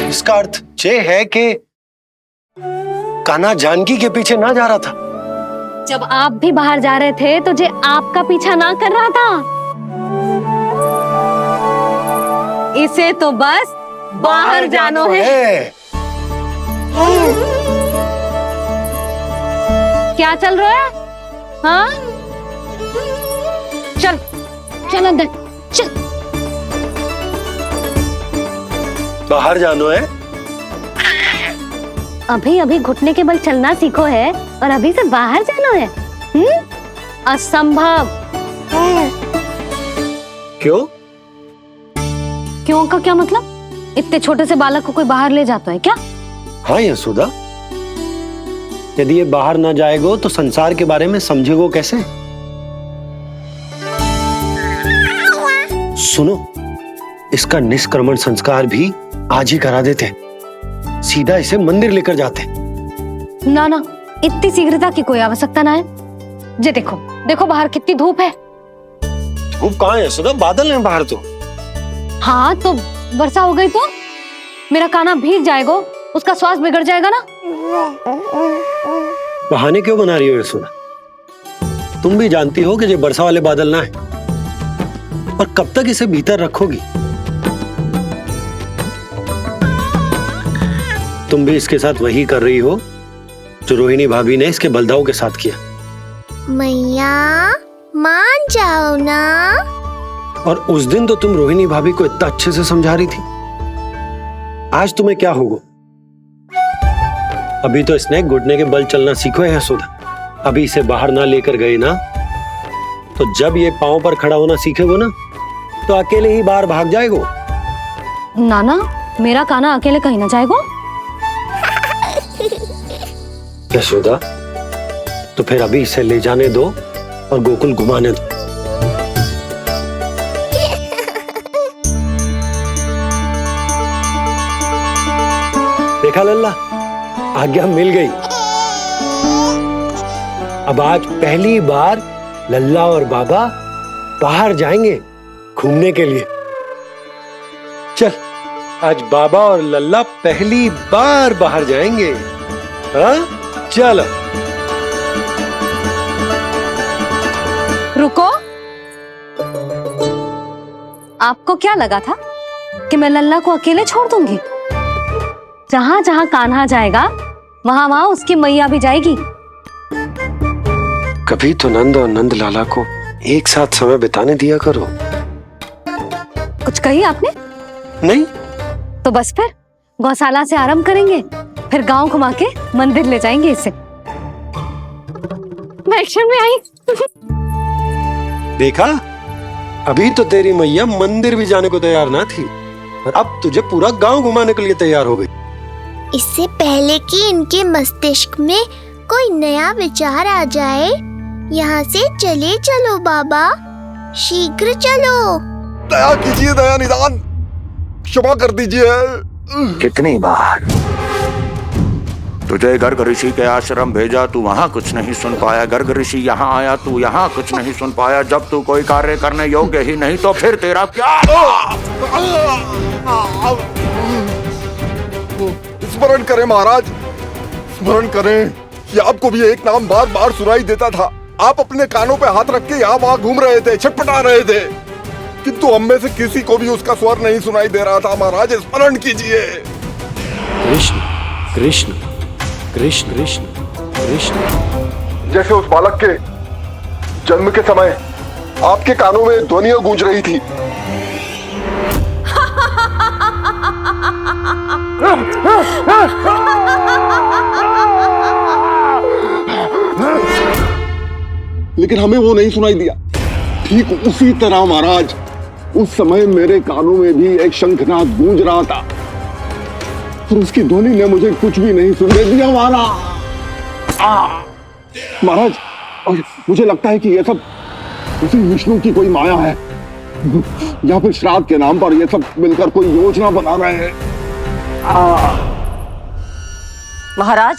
इसका अर्थ ये है कि कान्हा जानकी के पीछे ना जा रहा था। जब आप भी बाहर जा रहे थे तो जे आपका पीछा ना कर रहा था। इसे तो बस बाहर जानो है। क्या चल रहा है? हाँ, चल चल अंदर चल। बाहर जानो है? अभी अभी घुटने के बल चलना सीखो है और अभी से बाहर जाना है? असंभव। क्यों? क्यों का क्या मतलब? इतने छोटे से बालक को कोई बाहर ले जाता है क्या? हाँ यशोदा, यदि ये बाहर ना जाएगो तो संसार के बारे में समझेगो कैसे? सुनो, इसका निष्क्रमण संस्कार भी आज ही करा देते, सीधा इसे मंदिर लेकर जाते। ना ना, इतनी शीघ्रता की कोई आवश्यकता ना है। जे देखो देखो बाहर कितनी धूप है। धूप कहाँ है यशोदा? बादल है बाहर तो। हाँ तो वर्षा हो गई तो मेरा कान्हा भीग जाएगा, उसका स्वास्थ्य बिगड़ जाएगा ना। बहाने क्यों बना रही हो यशोदा? तुम भी जानती हो कि ये वर्षा वाले बादल ना है, और कब तक इसे भीतर रखोगी? तुम भी इसके साथ वही कर रही हो जो रोहिणी भाभी ने इसके बलदाऊ के साथ किया। मैया मान जाओ ना। और उस दिन तो तुम रोहिणी भाभी को इतना अच्छे से समझा रही थी, आज तुम्हें क्या होगा? अभी तो इसने घुटने के बल चलना सीखो है यशोदा। अभी इसे बाहर ना लेकर गए ना, तो जब ये पांव पर खड़ा होना सीखेगो ना, तो अकेले ही बाहर भाग जाएगो। नाना, मेरा कान्हा अकेले कहीं ना जाएगा। यशोदा, तो फिर अभी इसे ले जाने दो और गोकुल घुमाने दो। देखा लल्ला, आज्ञा मिल गई। अब आज पहली बार लल्ला और बाबा बाहर जाएंगे घूमने के लिए। चल, आज बाबा और लल्ला पहली बार बाहर जाएंगे। हाँ, चलो। रुको, आपको क्या लगा था कि मैं लल्ला को अकेले छोड़ दूंगी? जहां जहां कान्हा जाएगा वहां वहां उसकी मैया भी जाएगी। कभी तो नंद और नंद लाला को एक साथ समय बिताने दिया करो। कुछ कही आपने? नहीं। तो बस फिर गौशाला से आरंभ करेंगे, फिर गांव घुमा के मंदिर ले जाएंगे इसे। मैं एक्शन में आई। देखा, अभी तो तेरी मैया मंदिर भी जाने को तैयार ना थी, और अब तुझे पूरा गांव घुमाने के लिए तैयार हो गई। इससे पहले कि इनके मस्तिष्क में कोई नया विचार आ जाए, यहाँ से चले चलो बाबा, शीघ्र चलो। दया कीजिए, दया निदान, क्षमा कर दीजिए। कितनी बार तुझे गर्ग ऋषि के आश्रम भेजा, तू वहां कुछ नहीं सुन पाया। गर्ग ऋषि यहाँ आया, तू यहाँ कुछ नहीं सुन पाया। जब तू कोई कार्य करने योग्य ही नहीं तो फिर तेरा क्या? स्मरण करें महाराज, स्मरण करें कि आपको भी एक नाम बार बार सुनाई देता था। आप अपने कानों पे हाथ रख के यहाँ वहां घूम रहे थे, छटपटा रहे थे, किंतु हम में से किसी को भी उसका स्वर नहीं सुनाई दे रहा था। महाराज, स्मरण कीजिए। कृष्ण कृष्ण कृष्ण कृष्ण कृष्ण। जैसे उस बालक के जन्म के समय आपके कानों में ध्वनियां गूंज रही थी। लेकिन हमें वो नहीं सुनाई दिया। ठीक उसी तरह महाराज, उस समय मेरे कानों में भी एक शंखनाद गूंज रहा था, और उसकी ध्वनि ने मुझे कुछ भी नहीं सुनने दिया महाराज। और मुझे लगता है कि ये सब उसी विष्णु की कोई माया है, या फिर श्राद्ध के नाम पर ये सब मिलकर कोई योजना बना रहे हैं। महाराज,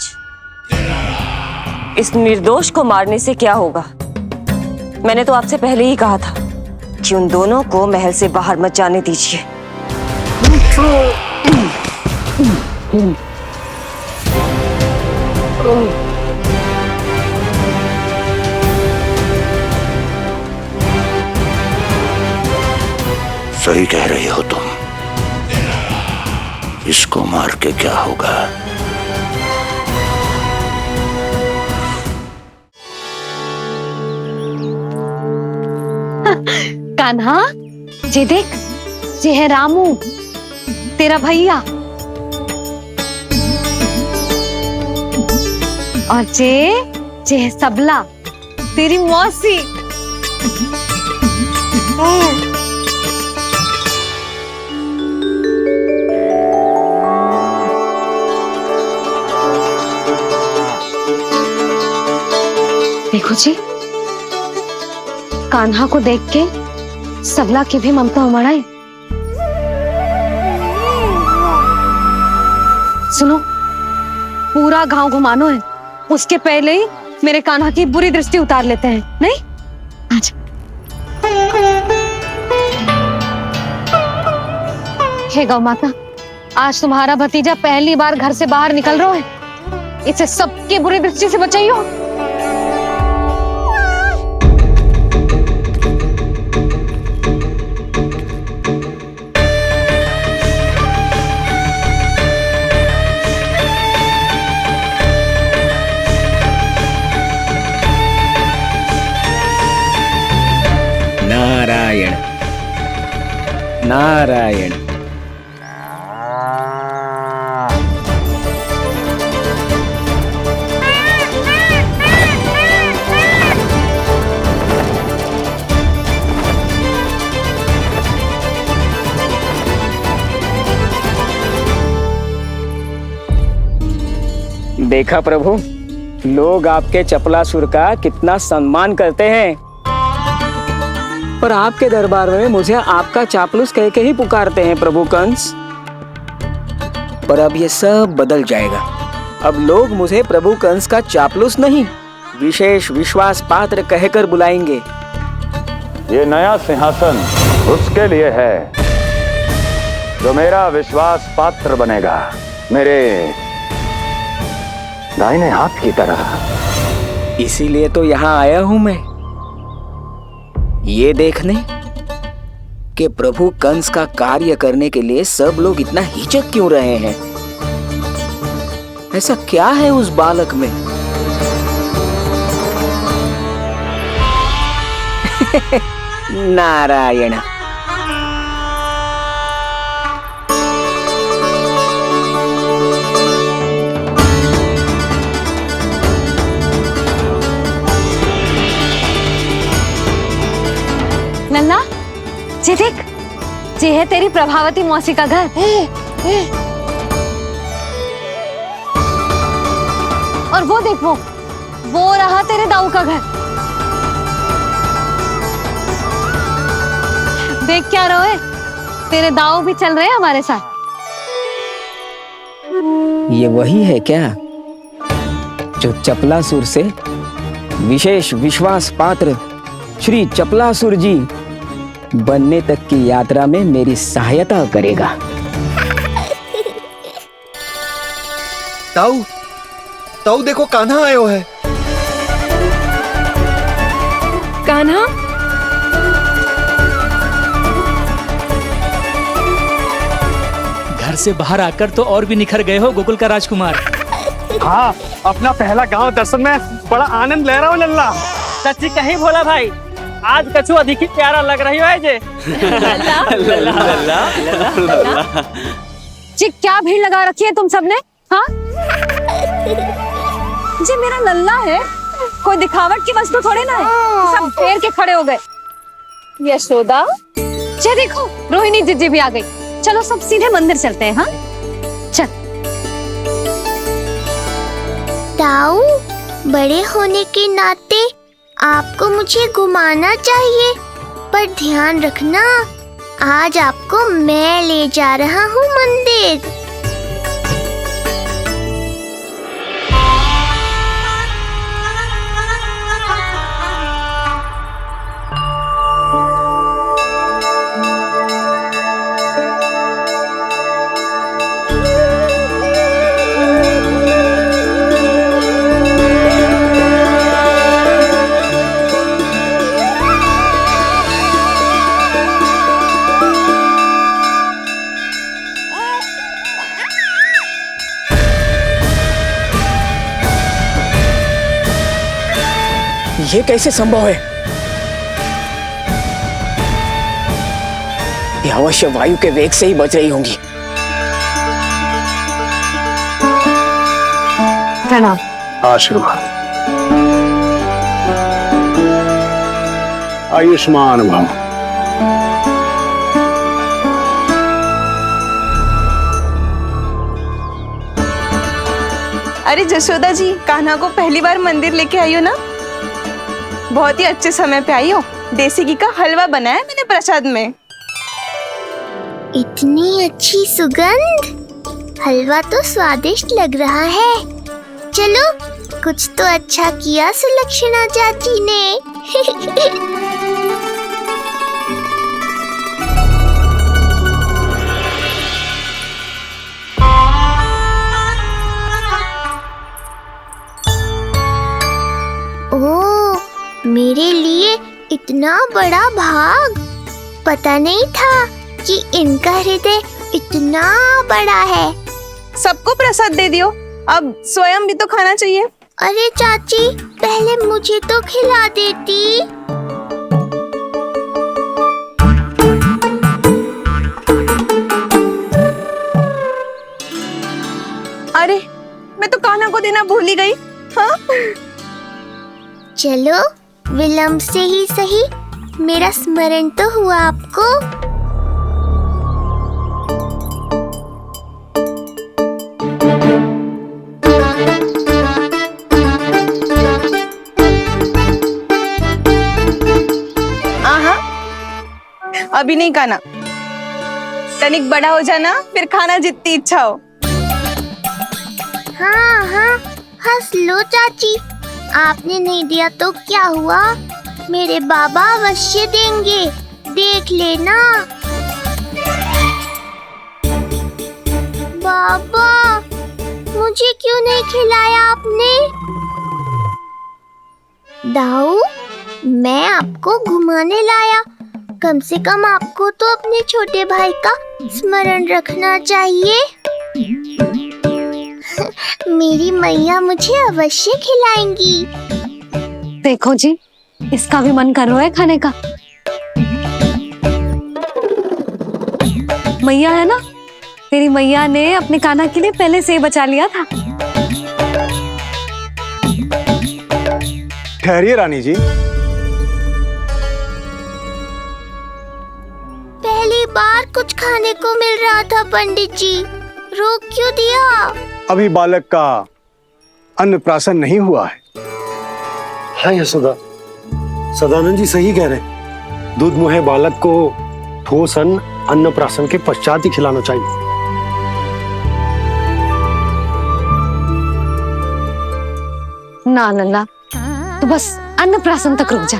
इस निर्दोष को मारने से क्या होगा? मैंने तो आपसे पहले ही कहा था कि उन दोनों को महल से बाहर मत जाने दीजिए। सही कह रही हो तुम। इसको मार के क्या होगा? कान्हा, जे देख, जे है रामू, तेरा भैया। और जे है सबला, तेरी मौसी। देखो जी, कान्हा को देख के सबला की भी ममता उमड़ आई। सुनो, पूरा गांव घुमानो है, उसके पहले ही मेरे कान्हा की बुरी दृष्टि उतार लेते हैं, नहीं? अच्छा। हे गौ माता, आज तुम्हारा भतीजा पहली बार घर से बाहर निकल रहा है, इसे सबकी बुरी दृष्टि से बचाइयो। नारायण नारायण। देखा प्रभु, लोग आपके चपलासुर का कितना सम्मान करते हैं, पर आपके दरबार में मुझे आपका चापलूस कह के ही पुकारते हैं प्रभु कंस। पर अब ये सब बदल जाएगा। अब लोग मुझे प्रभु कंस का चापलूस नहीं, विशेष विश्वास पात्र कहकर बुलाएंगे। ये नया सिंहासन उसके लिए है जो मेरा विश्वास पात्र बनेगा, मेरे दाहिने हाथ की तरह। इसीलिए तो यहाँ आया हूं मैं, ये देखने कि प्रभु कंस का कार्य करने के लिए सब लोग इतना हिचक क्यों रहे हैं। ऐसा क्या है उस बालक में? नारायण। नन्ना, जे देख, जे है तेरी प्रभावती मौसी का घर। और वो देख, वो रहा तेरे दाऊ का घर। देख क्या रहे, तेरे दाऊ भी चल रहे हैं हमारे साथ। ये वही है क्या जो चपलासुर से विशेष विश्वास पात्र श्री चपलासुर जी बनने तक की यात्रा में मेरी सहायता करेगा? ताऊ, ताऊ देखो, कान्हा आयो है। कान्हा, घर से बाहर आकर तो और भी निखर गए हो गोकुल का राजकुमार। हाँ, अपना पहला गांव दर्शन में बड़ा आनंद ले रहा हूँ लल्ला। सच्ची कहीं भोला भाई, आज कछु अधिक ही प्यारा लग रही है जे। जी क्या भीड़ लगा रखी है तुम सबने? हाँ जी मेरा लल्ला है, कोई दिखावट की वस्तु थोड़ी ना है। सब घेर के खड़े हो गए। यशोदा, ये देखो रोहिणी जीजी भी आ गई। चलो सब सीधे मंदिर चलते हैं। हाँ चल। ताऊ, बड़े होने के नाते आपको मुझे घुमाना चाहिए, पर ध्यान रखना आज आपको मैं ले जा रहा हूँ मंदिर। ये कैसे संभव है? ये अवश्य वायु के वेग से ही बच रही होंगी। प्रणाम। आशीर्वाद। आयुष्मान भव। अरे जशोदा जी, कान्हा को पहली बार मंदिर लेके आई हो ना? बहुत ही अच्छे समय पे आई हो। देसी घी का हलवा बनाया मैंने प्रसाद में। इतनी अच्छी सुगंध, हलवा तो स्वादिष्ट लग रहा है। चलो, कुछ तो अच्छा किया सुलक्षणा चाची ने। ओह, मेरे लिए इतना बड़ा भाग। पता नहीं था कि इनका हृदय इतना बड़ा है। सबको प्रसाद दे दियो, अब स्वयं भी तो खाना चाहिए। अरे चाची, पहले मुझे तो खिला देती। अरे मैं तो कान्हा को देना भूल ही गई। हाँ? चलो, विलंब से ही सही, मेरा स्मरण तो हुआ आपको। आहा, अभी नहीं खाना, तनिक बड़ा हो जाना, फिर खाना जितनी इच्छा हो। हाँ हाँ, हंस लो चाची, आपने नहीं दिया तो क्या हुआ, मेरे बाबा अवश्य देंगे, देख लेना। बाबा, मुझे क्यों नहीं खिलाया आपने? दाऊ, मैं आपको घुमाने लाया, कम से कम आपको तो अपने छोटे भाई का स्मरण रखना चाहिए। मेरी मैया मुझे अवश्य खिलाएंगी। देखो जी, इसका भी मन कर रहा है खाने का। मैया है ना, तेरी मैया ने अपने कान्हा के लिए पहले से ही बचा लिया था। ठहरिए रानी जी। पहली बार कुछ खाने को मिल रहा था पंडित जी, रोक क्यों दिया? अभी बालक का अन्नप्राशन नहीं हुआ है। हाँ यशोदा, सदानंद जी सही कह रहे। दूध मुहे बालक को ठोस अन्नप्राशन के पश्चात ही खिलाना चाहिए। ना लल्ला, तू बस अन्नप्राशन तक रुक जा,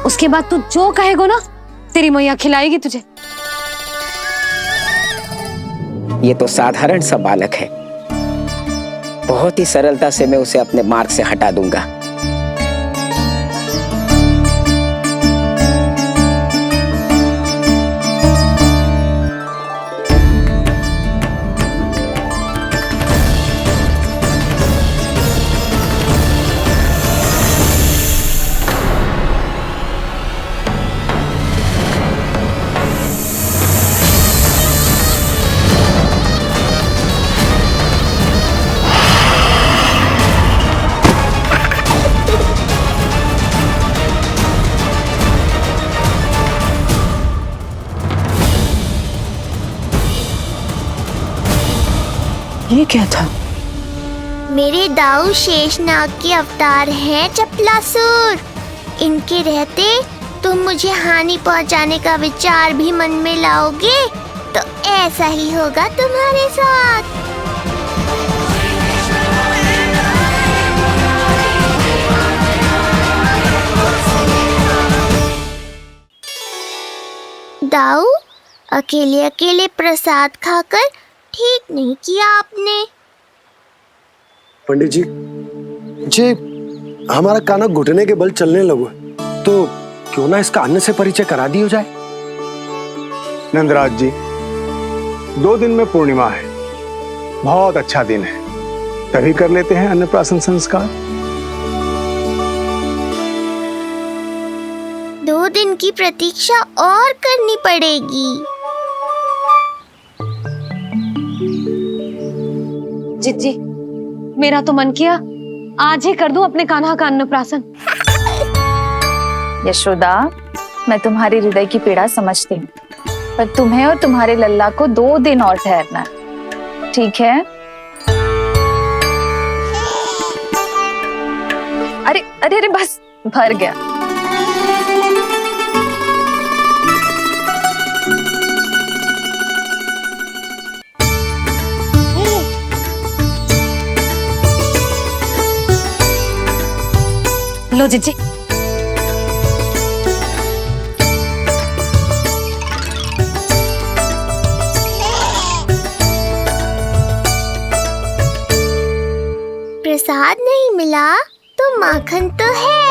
उसके बाद तू जो कहेगो ना, तेरी मैया खिलाएगी तुझे। ये तो साधारण सा बालक है, बहुत ही सरलता से मैं उसे अपने मार्ग से हटा दूंगा। ये क्या था? मेरे दाऊ शेषनाग के अवतार हैं चपलासुर। इनके रहते तुम मुझे हानि पहुंचाने का विचार भी मन में लाओगे तो ऐसा ही होगा तुम्हारे साथ। दाऊ, अकेले अकेले प्रसाद खाकर ठीक नहीं किया आपने। पंडित जी, जे हमारा काना घुटने के बल चलने लगो तो क्यों ना इसका अन्न से परिचय करा दिया जाए। नंदराज जी, 2 दिन में पूर्णिमा है, बहुत अच्छा दिन है, तभी कर लेते हैं अन्नप्राशन संस्कार। 2 दिन की प्रतीक्षा और करनी पड़ेगी। जिज्जी, मेरा तो मन किया आज ही कर दूं अपने कान्हा का अन्नप्राशन। यशोदा, मैं तुम्हारी हृदय की पीड़ा समझती हूँ, पर तुम्हें और तुम्हारे लल्ला को 2 दिन और ठहरना है, ठीक है? अरे अरे अरे, बस भर गया। लो जिज्जी। प्रसाद नहीं मिला तो माखन तो है।